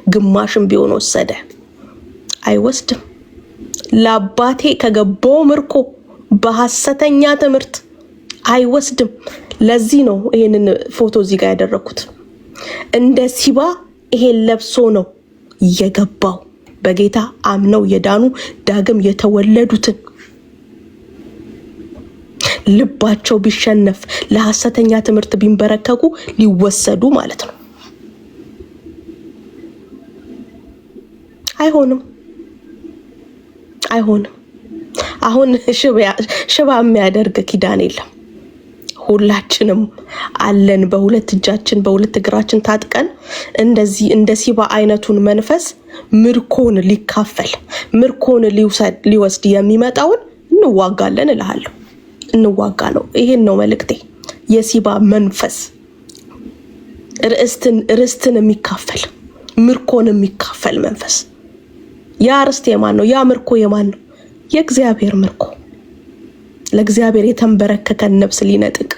ግማሽም ቢሆን ወሰደ። አይወስድም። ለአባቴ ከገባው ምርኮ በሐሰተኛ ትምህርት አይወስድም። ለዚህ ነው ይሄንን ፎቶ እዚህ ጋር ያደረኩት። እንደ ሲባ ይሄን ለብሶ ነው የገባው። በጌታ አምነው የዳኑ ዳግም የተወለዱትን ልባቸው ቢሸነፍ ለሐሰተኛ ትምህርት ቢንበረከኩ ሊወሰዱ ማለት ነው። አይሆንም። አሁን ሽባ የሚያደርግ ኪዳን የለም። ሁላችንም አለን በሁለት እጃችን በሁለት እግራችን ታጥቀን እንደዚህ እንደ ሲባ አይነቱን መንፈስ ምርኮን ሊካፈል ምርኮን ሊወስድ የሚመጣውን እንዋጋለን እልሃለሁ። እንዋጋ ነው። ይሄን ነው መልእክቴ። የሲባ መንፈስ ርስትን የሚካፈል ምርኮን የሚካፈል መንፈስ። ያ ርስት የማን ነው? ያ ምርኮ የማን ነው? የእግዚአብሔር ምርኮ። ለእግዚአብሔር የተንበረከከን ነፍስ ሊነጥቅ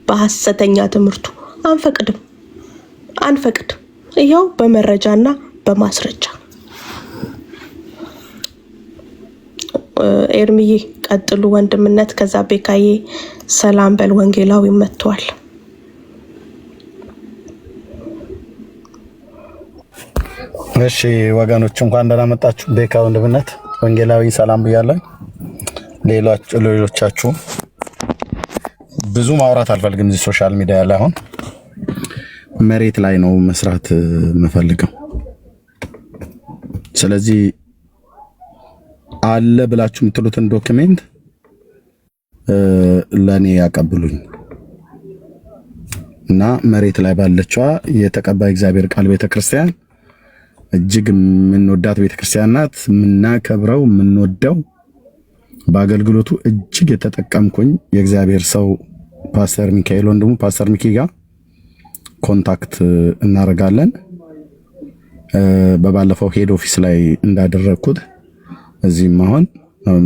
በሐሰተኛ ትምህርቱ አንፈቅድ። ይኸው በመረጃና በማስረጃ ኤርሚዬ ቀጥሉ ወንድምነት። ከዛ ቤካዬ ሰላም በል ወንጌላዊ መጥቷል። እሺ ወገኖች እንኳን ደህና መጣችሁ። ቤካ ወንድምነት ወንጌላዊ ሰላም ብያለሁ። ሌሎቻችሁ ብዙ ማውራት አልፈልግም እዚህ ሶሻል ሚዲያ ላይ አሁን መሬት ላይ ነው መስራት የምፈልገው። ስለዚህ አለ ብላችሁ የምትሉትን ዶክሜንት ለኔ ያቀብሉኝ እና መሬት ላይ ባለችዋ የተቀባይ እግዚአብሔር ቃል ቤተክርስቲያን እጅግ የምንወዳት ቤተክርስቲያን ናት። የምናከብረው የምንወደው በአገልግሎቱ እጅግ የተጠቀምኩኝ የእግዚአብሔር ሰው ፓስተር ሚካኤል ወንድሙ ፓስተር ሚኪ ጋር ኮንታክት እናደርጋለን። በባለፈው ሄድ ኦፊስ ላይ እንዳደረኩት እዚህም አሁን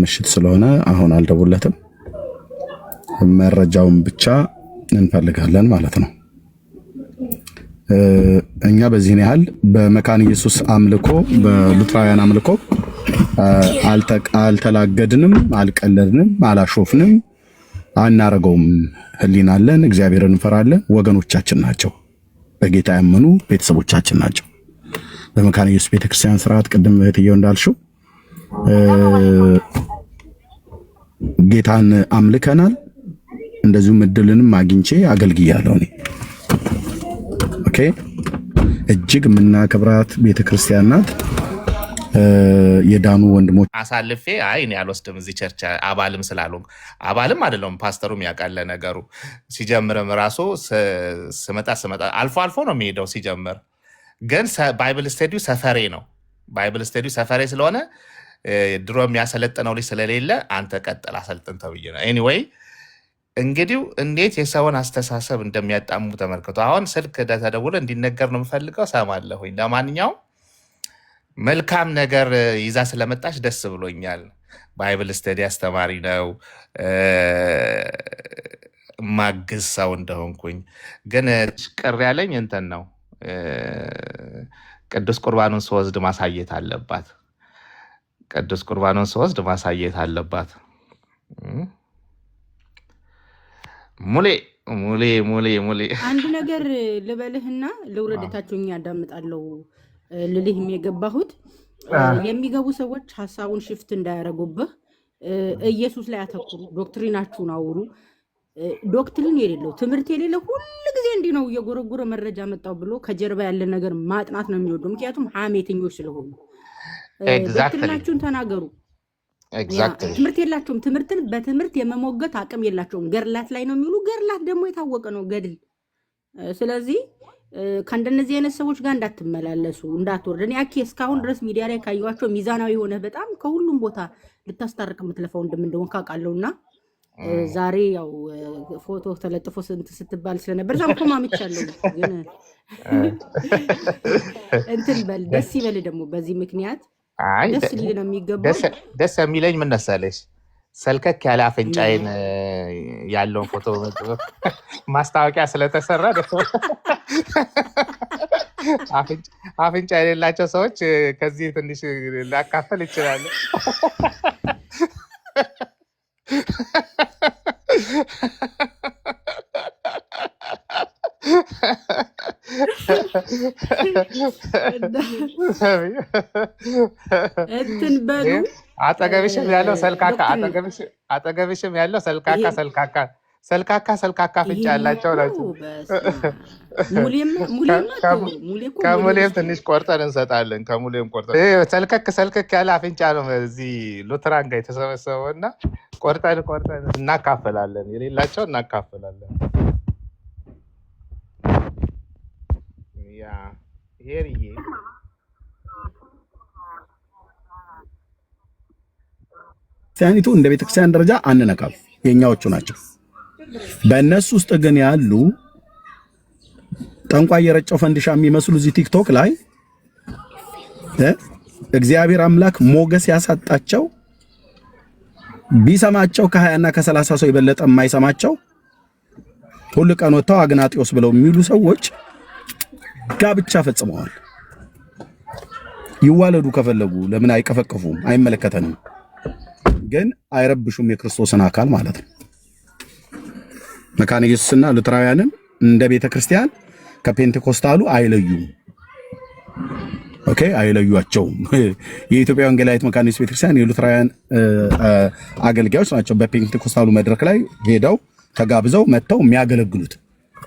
ምሽት ስለሆነ አሁን አልደውለትም። መረጃውን ብቻ እንፈልጋለን ማለት ነው። እኛ በዚህን ያህል በመካነ ኢየሱስ አምልኮ በሉትራውያን አምልኮ አልተላገድንም፣ አልቀለድንም፣ አላሾፍንም፣ አናረገውም። ህሊናለን፣ እግዚአብሔርን እንፈራለን። ወገኖቻችን ናቸው፣ በጌታ ያመኑ ቤተሰቦቻችን ናቸው። በመካነ ኢየሱስ ቤተክርስቲያን ስርዓት ቅድም እህትየው እንዳልሽው ጌታን አምልከናል። እንደዚሁም እድልንም አግኝቼ አገልግያለሁ እኔ። ኦኬ እጅግ የምናከብራት ቤተክርስቲያን ናት። የዳኑ ወንድሞች አሳልፌ እኔ አልወስድም። እዚህ ቸርች አባልም ስላልሆንኩ አባልም አይደለም። ፓስተሩም ያውቃል ነገሩ። ሲጀምርም ራሱ ስመጣ አልፎ ነው የሚሄደው። ሲጀምር ግን ባይብል ስቴዲው ሰፈሬ ነው። ባይብል ስቴዲው ሰፈሬ ስለሆነ ድሮ የሚያሰለጥነው ልጅ ስለሌለ አንተ ቀጥል አሰልጥን ተብዬ ነው። ኤኒዌይ እንግዲህ እንዴት የሰውን አስተሳሰብ እንደሚያጣሙ ተመልክቶ አሁን ስልክ ተደውሎ እንዲነገር ነው የምፈልገው። ሰማለሁኝ። ለማንኛውም መልካም ነገር ይዛ ስለመጣች ደስ ብሎኛል። ባይብል ስተዲ አስተማሪ ነው፣ ማግዝ ሰው እንደሆንኩኝ ግን ቅር ያለኝ እንትን ነው። ቅዱስ ቁርባኑን ስወስድ ማሳየት አለባት። ቅዱስ ቁርባኑን ስወስድ ማሳየት አለባት። ሙሌ አንድ ነገር ልበልህና ልውረደታቸው ያዳምጣለው ልልህ የገባሁት የሚገቡ ሰዎች ሀሳቡን ሽፍት እንዳያረጉብህ ኢየሱስ ላይ አተኩሩ፣ ዶክትሪናችሁን አውሩ። ዶክትሪን የሌለው ትምህርት የሌለው ሁሉ ጊዜ እንዲህ ነው የጎረጎረ መረጃ መጣው ብሎ ከጀርባ ያለ ነገር ማጥናት ነው የሚወደው። ምክንያቱም ሐሜተኞች ስለሆኑ ዶክትሪናችሁን ተናገሩ። ትምህርት የላቸውም። ትምህርትን በትምህርት የመሞገት አቅም የላቸውም። ገርላት ላይ ነው የሚውሉ። ገርላት ደግሞ የታወቀ ነው ገድል። ስለዚህ ከእንደነዚህ አይነት ሰዎች ጋር እንዳትመላለሱ፣ እንዳትወርድ። እኔ እስካሁን ድረስ ሚዲያ ላይ ካየኋቸው ሚዛናዊ የሆነ በጣም ከሁሉም ቦታ ልታስታርቅ የምትለፈው እንደሆነ ካውቃለሁና ዛሬ ያው ፎቶ ተለጥፎ ስንት ስትባል ስለነበር ዛም ኮማምቻለሁ። ግን እንትን በል ደስ ይበል ደግሞ በዚህ ምክንያት ደስ ሊል ነው የሚገባው። ደስ የሚለኝ ምን መሰለሽ? ሰልከክ ያለ አፍንጫዬን ያለውን ፎቶ ማስታወቂያ ስለተሰራ አፍንጫ የሌላቸው ሰዎች ከዚህ ትንሽ ላካፈል ይችላሉ። እንትን በሉ አጠገብሽም ያለው ሰልካካ ሰልካካ አፍንጫ ያላቸው ናቸው። ከሙሌም ትንሽ ቆርጠን እንሰጣለን። ከሙሌም ቆርጠን ሰልከክ ያለ አፍንጫ ነው እዚህ ሉትራን ጋር የተሰበሰበው እና ቆርጠን እናካፈላለን። የሌላቸው እናካፈላለን። ሄርዬ ክርስቲያኒቱ እንደ ቤተክርስቲያን ደረጃ አንነካም፣ የኛዎቹ ናቸው። በእነሱ ውስጥ ግን ያሉ ጠንቋይ የረጨው ፈንዲሻ የሚመስሉ እዚህ ቲክቶክ ላይ እግዚአብሔር አምላክ ሞገስ ያሳጣቸው ቢሰማቸው ከ20 እና ከ30 ሰው የበለጠ የማይሰማቸው ሁሉ ቀን ወጥተው አግናጢዮስ ብለው የሚሉ ሰዎች ጋብቻ ፈጽመዋል። ይዋለዱ ከፈለጉ ለምን አይቀፈቅፉም? አይመለከተንም። ግን አይረብሹም የክርስቶስን አካል ማለት ነው። መካነ ኢየሱስና ሉትራውያንን እንደ ቤተክርስቲያን ከፔንቴኮስታሉ አይለዩም። ኦኬ፣ አይለዩአቸውም። የኢትዮጵያ ወንጌላዊት መካነ ኢየሱስ ቤተክርስቲያን የሉትራውያን አገልጋዮች ናቸው። በፔንቴኮስታሉ መድረክ ላይ ሄደው ተጋብዘው መጥተው የሚያገለግሉት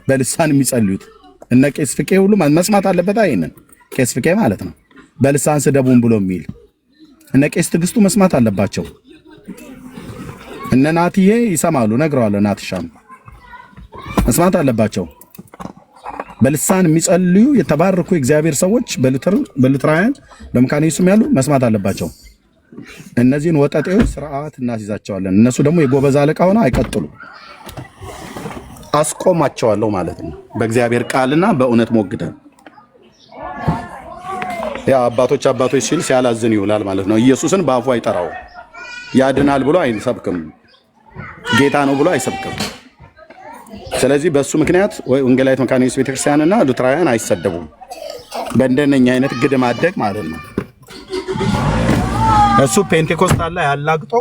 በልሳን የሚጸልዩት እነ ቄስ ፍቄ ሁሉ መስማት አለበት። አይነን ቄስ ፍቄ ማለት ነው በልሳን ስደቡን ብሎ የሚል እነ ቄስ ትግስቱ መስማት አለባቸው። እነ ናትዬ ይሰማሉ፣ ነግረዋለሁ። ናትሻም መስማት አለባቸው። በልሳን የሚጸልዩ የተባረኩ የእግዚአብሔር ሰዎች በሉትራውያን በመካነ ኢየሱስም ያሉ መስማት አለባቸው። እነዚህን ወጠጤዎች ስርዓት እናስይዛቸዋለን። እነሱ ደግሞ የጎበዝ አለቃ ሆነው አይቀጥሉ፣ አስቆማቸዋለሁ ማለት ነው። በእግዚአብሔር ቃልና በእውነት ሞግተን ያ አባቶች ሲል ሲያላዝን ይውላል ማለት ነው። ኢየሱስን በአፉ አይጠራው፣ ያድናል ብሎ አይሰብክም፣ ጌታ ነው ብሎ አይሰብክም። ስለዚህ በሱ ምክንያት ወንጌላዊት መካነ ኢየሱስ ቤተክርስቲያንና ሉትራውያን አይሰደቡም። በእንደነኛ አይነት ግድም አደግ ማለት ነው። እሱ ፔንቴኮስታል ላይ ያላግጦ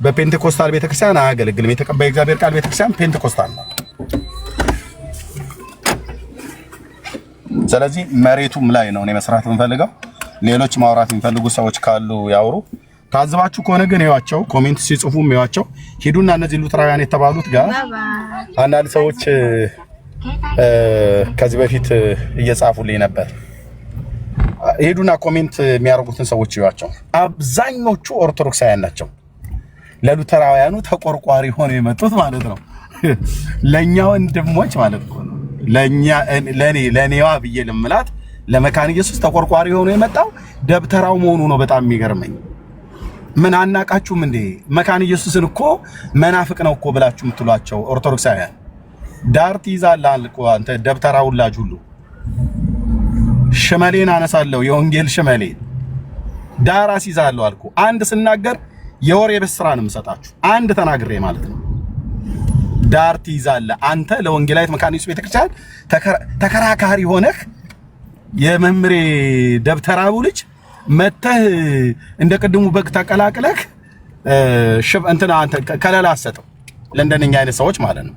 በፔንቴኮስታል ቤተክርስቲያን አያገለግልም። የተቀባይ እግዚአብሔር ቃል ቤተክርስቲያን ፔንቴኮስታል ነው። ስለዚህ መሬቱም ላይ ነው እኔ መስራት የምፈልገው። ሌሎች ማውራት የሚፈልጉ ሰዎች ካሉ ያውሩ። ታዝባችሁ ከሆነ ግን ይዋቸው ኮሜንት ሲጽፉም ይዋቸው ሂዱና እነዚህ ሉትራውያን የተባሉት ጋር አንዳንድ ሰዎች ከዚህ በፊት እየጻፉልኝ ነበር። ሂዱና ኮሜንት የሚያደርጉትን ሰዎች ይዋቸው። አብዛኞቹ ኦርቶዶክሳውያን ናቸው። ለሉትራውያኑ ተቆርቋሪ ሆነው የመጡት ማለት ነው። ለኛ ወንድሞች ማለት ነው። ለኔዋ ብዬ ልምላት ለመካነ ኢየሱስ ተቆርቋሪ ሆኖ የመጣው ደብተራው መሆኑ ነው። በጣም የሚገርመኝ ምን አናቃችሁም እንዴ? መካነ ኢየሱስን እኮ መናፍቅ ነው እኮ ብላችሁ የምትሏቸው ኦርቶዶክሳውያን ዳር ትይዛለህ እኮ አንተ ደብተራው ላጅ ሁሉ ሽመሌን አነሳለሁ፣ የወንጌል ሽመሌን ዳር አስይዛለሁ አልኩ። አንድ ስናገር የወሬ በስራ ነው የምሰጣችሁ፣ አንድ ተናግሬ ማለት ነው። ዳር ትይዛለህ አንተ ለወንጌላዊት መካነ ኢየሱስ ቤተክርስቲያን ተከራካሪ ሆነህ የመምሬ ደብተራው ልጅ መተህ እንደ ቅድሙ በግ ተቀላቅለህ እንትና አንተ ከለላ አሰጠው ለእንደነኛ አይነት ሰዎች ማለት ነው።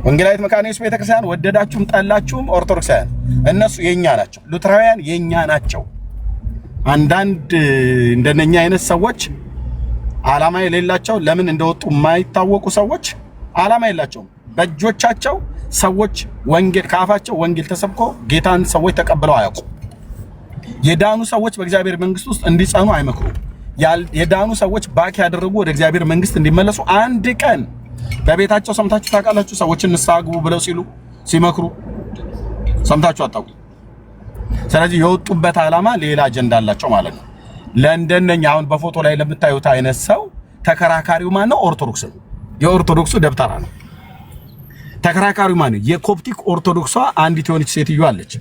ወንጌላዊት መካነ ኢየሱስ ቤተክርስቲያን ወደዳችሁም ጠላችሁም ኦርቶዶክሳውያን እነሱ የኛ ናቸው፣ ሉትራውያን የኛ ናቸው። አንዳንድ እንደነኛ አይነት ሰዎች ዓላማ የሌላቸው ለምን እንደወጡ የማይታወቁ ሰዎች ዓላማ የላቸውም። በእጆቻቸው ሰዎች ወንጌል ካፋቸው ወንጌል ተሰብኮ ጌታን ሰዎች ተቀብለው አያውቁ። የዳኑ ሰዎች በእግዚአብሔር መንግስት ውስጥ እንዲጸኑ አይመክሩ። የዳኑ ሰዎች ባክ ያደረጉ ወደ እግዚአብሔር መንግስት እንዲመለሱ አንድ ቀን በቤታቸው ሰምታችሁ ታውቃላችሁ? ሰዎችን ንስሐ ግቡ ብለው ሲመክሩ ሰምታችሁ አታውቁ። ስለዚህ የወጡበት ዓላማ ሌላ አጀንዳ አላቸው ማለት ነው። ለእንደነኛ አሁን በፎቶ ላይ ለምታዩት አይነት ሰው ተከራካሪው ማን ነው? ኦርቶዶክስ ነው። የኦርቶዶክሱ ደብተራ ነው። ተከራካሪው ማን ነው? የኮፕቲክ ኦርቶዶክሷ አንዲት የሆነች ሴትዮ አለች።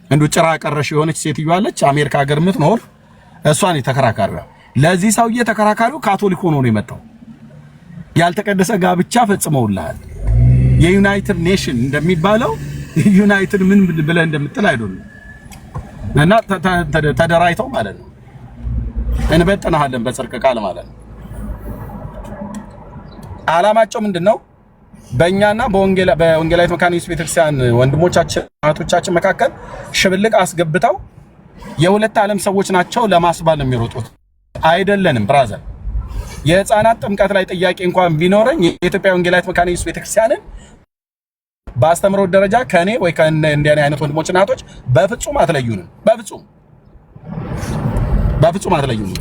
እንዱ ጭራ ቀረሽ የሆነች ሴትዮ አለች፣ አሜሪካ ሀገር የምትኖር እሷ ነው ተከራካሪው። ለዚህ ሰውዬ ተከራካሪው ካቶሊክ ሆኖ ነው የመጣው። ያልተቀደሰ ጋብቻ ፈጽመውልሃል። የዩናይትድ ኔሽን እንደሚባለው ዩናይትድ ምን ብለህ እንደምትል አይደለም እና ተደራይተው ማለት ነው እንበጥናለን በጽድቅ ቃል ማለት ነው። ዓላማቸው ምንድነው? በእኛና በወንጌላዊት መካነ ኢየሱስ ቤተክርስቲያን ወንድሞቻችን እህቶቻችን መካከል ሽብልቅ አስገብተው የሁለት ዓለም ሰዎች ናቸው ለማስባል ነው የሚሮጡት። አይደለንም ብራዘር። የህፃናት ጥምቀት ላይ ጥያቄ እንኳን ቢኖረኝ የኢትዮጵያ ወንጌላዊት መካነ ኢየሱስ ቤተክርስቲያንን በአስተምሮ ደረጃ ከኔ ወይ ከእንደኔ አይነት ወንድሞችና እህቶች በፍጹም አትለዩንም። በፍጹም አትለዩንም።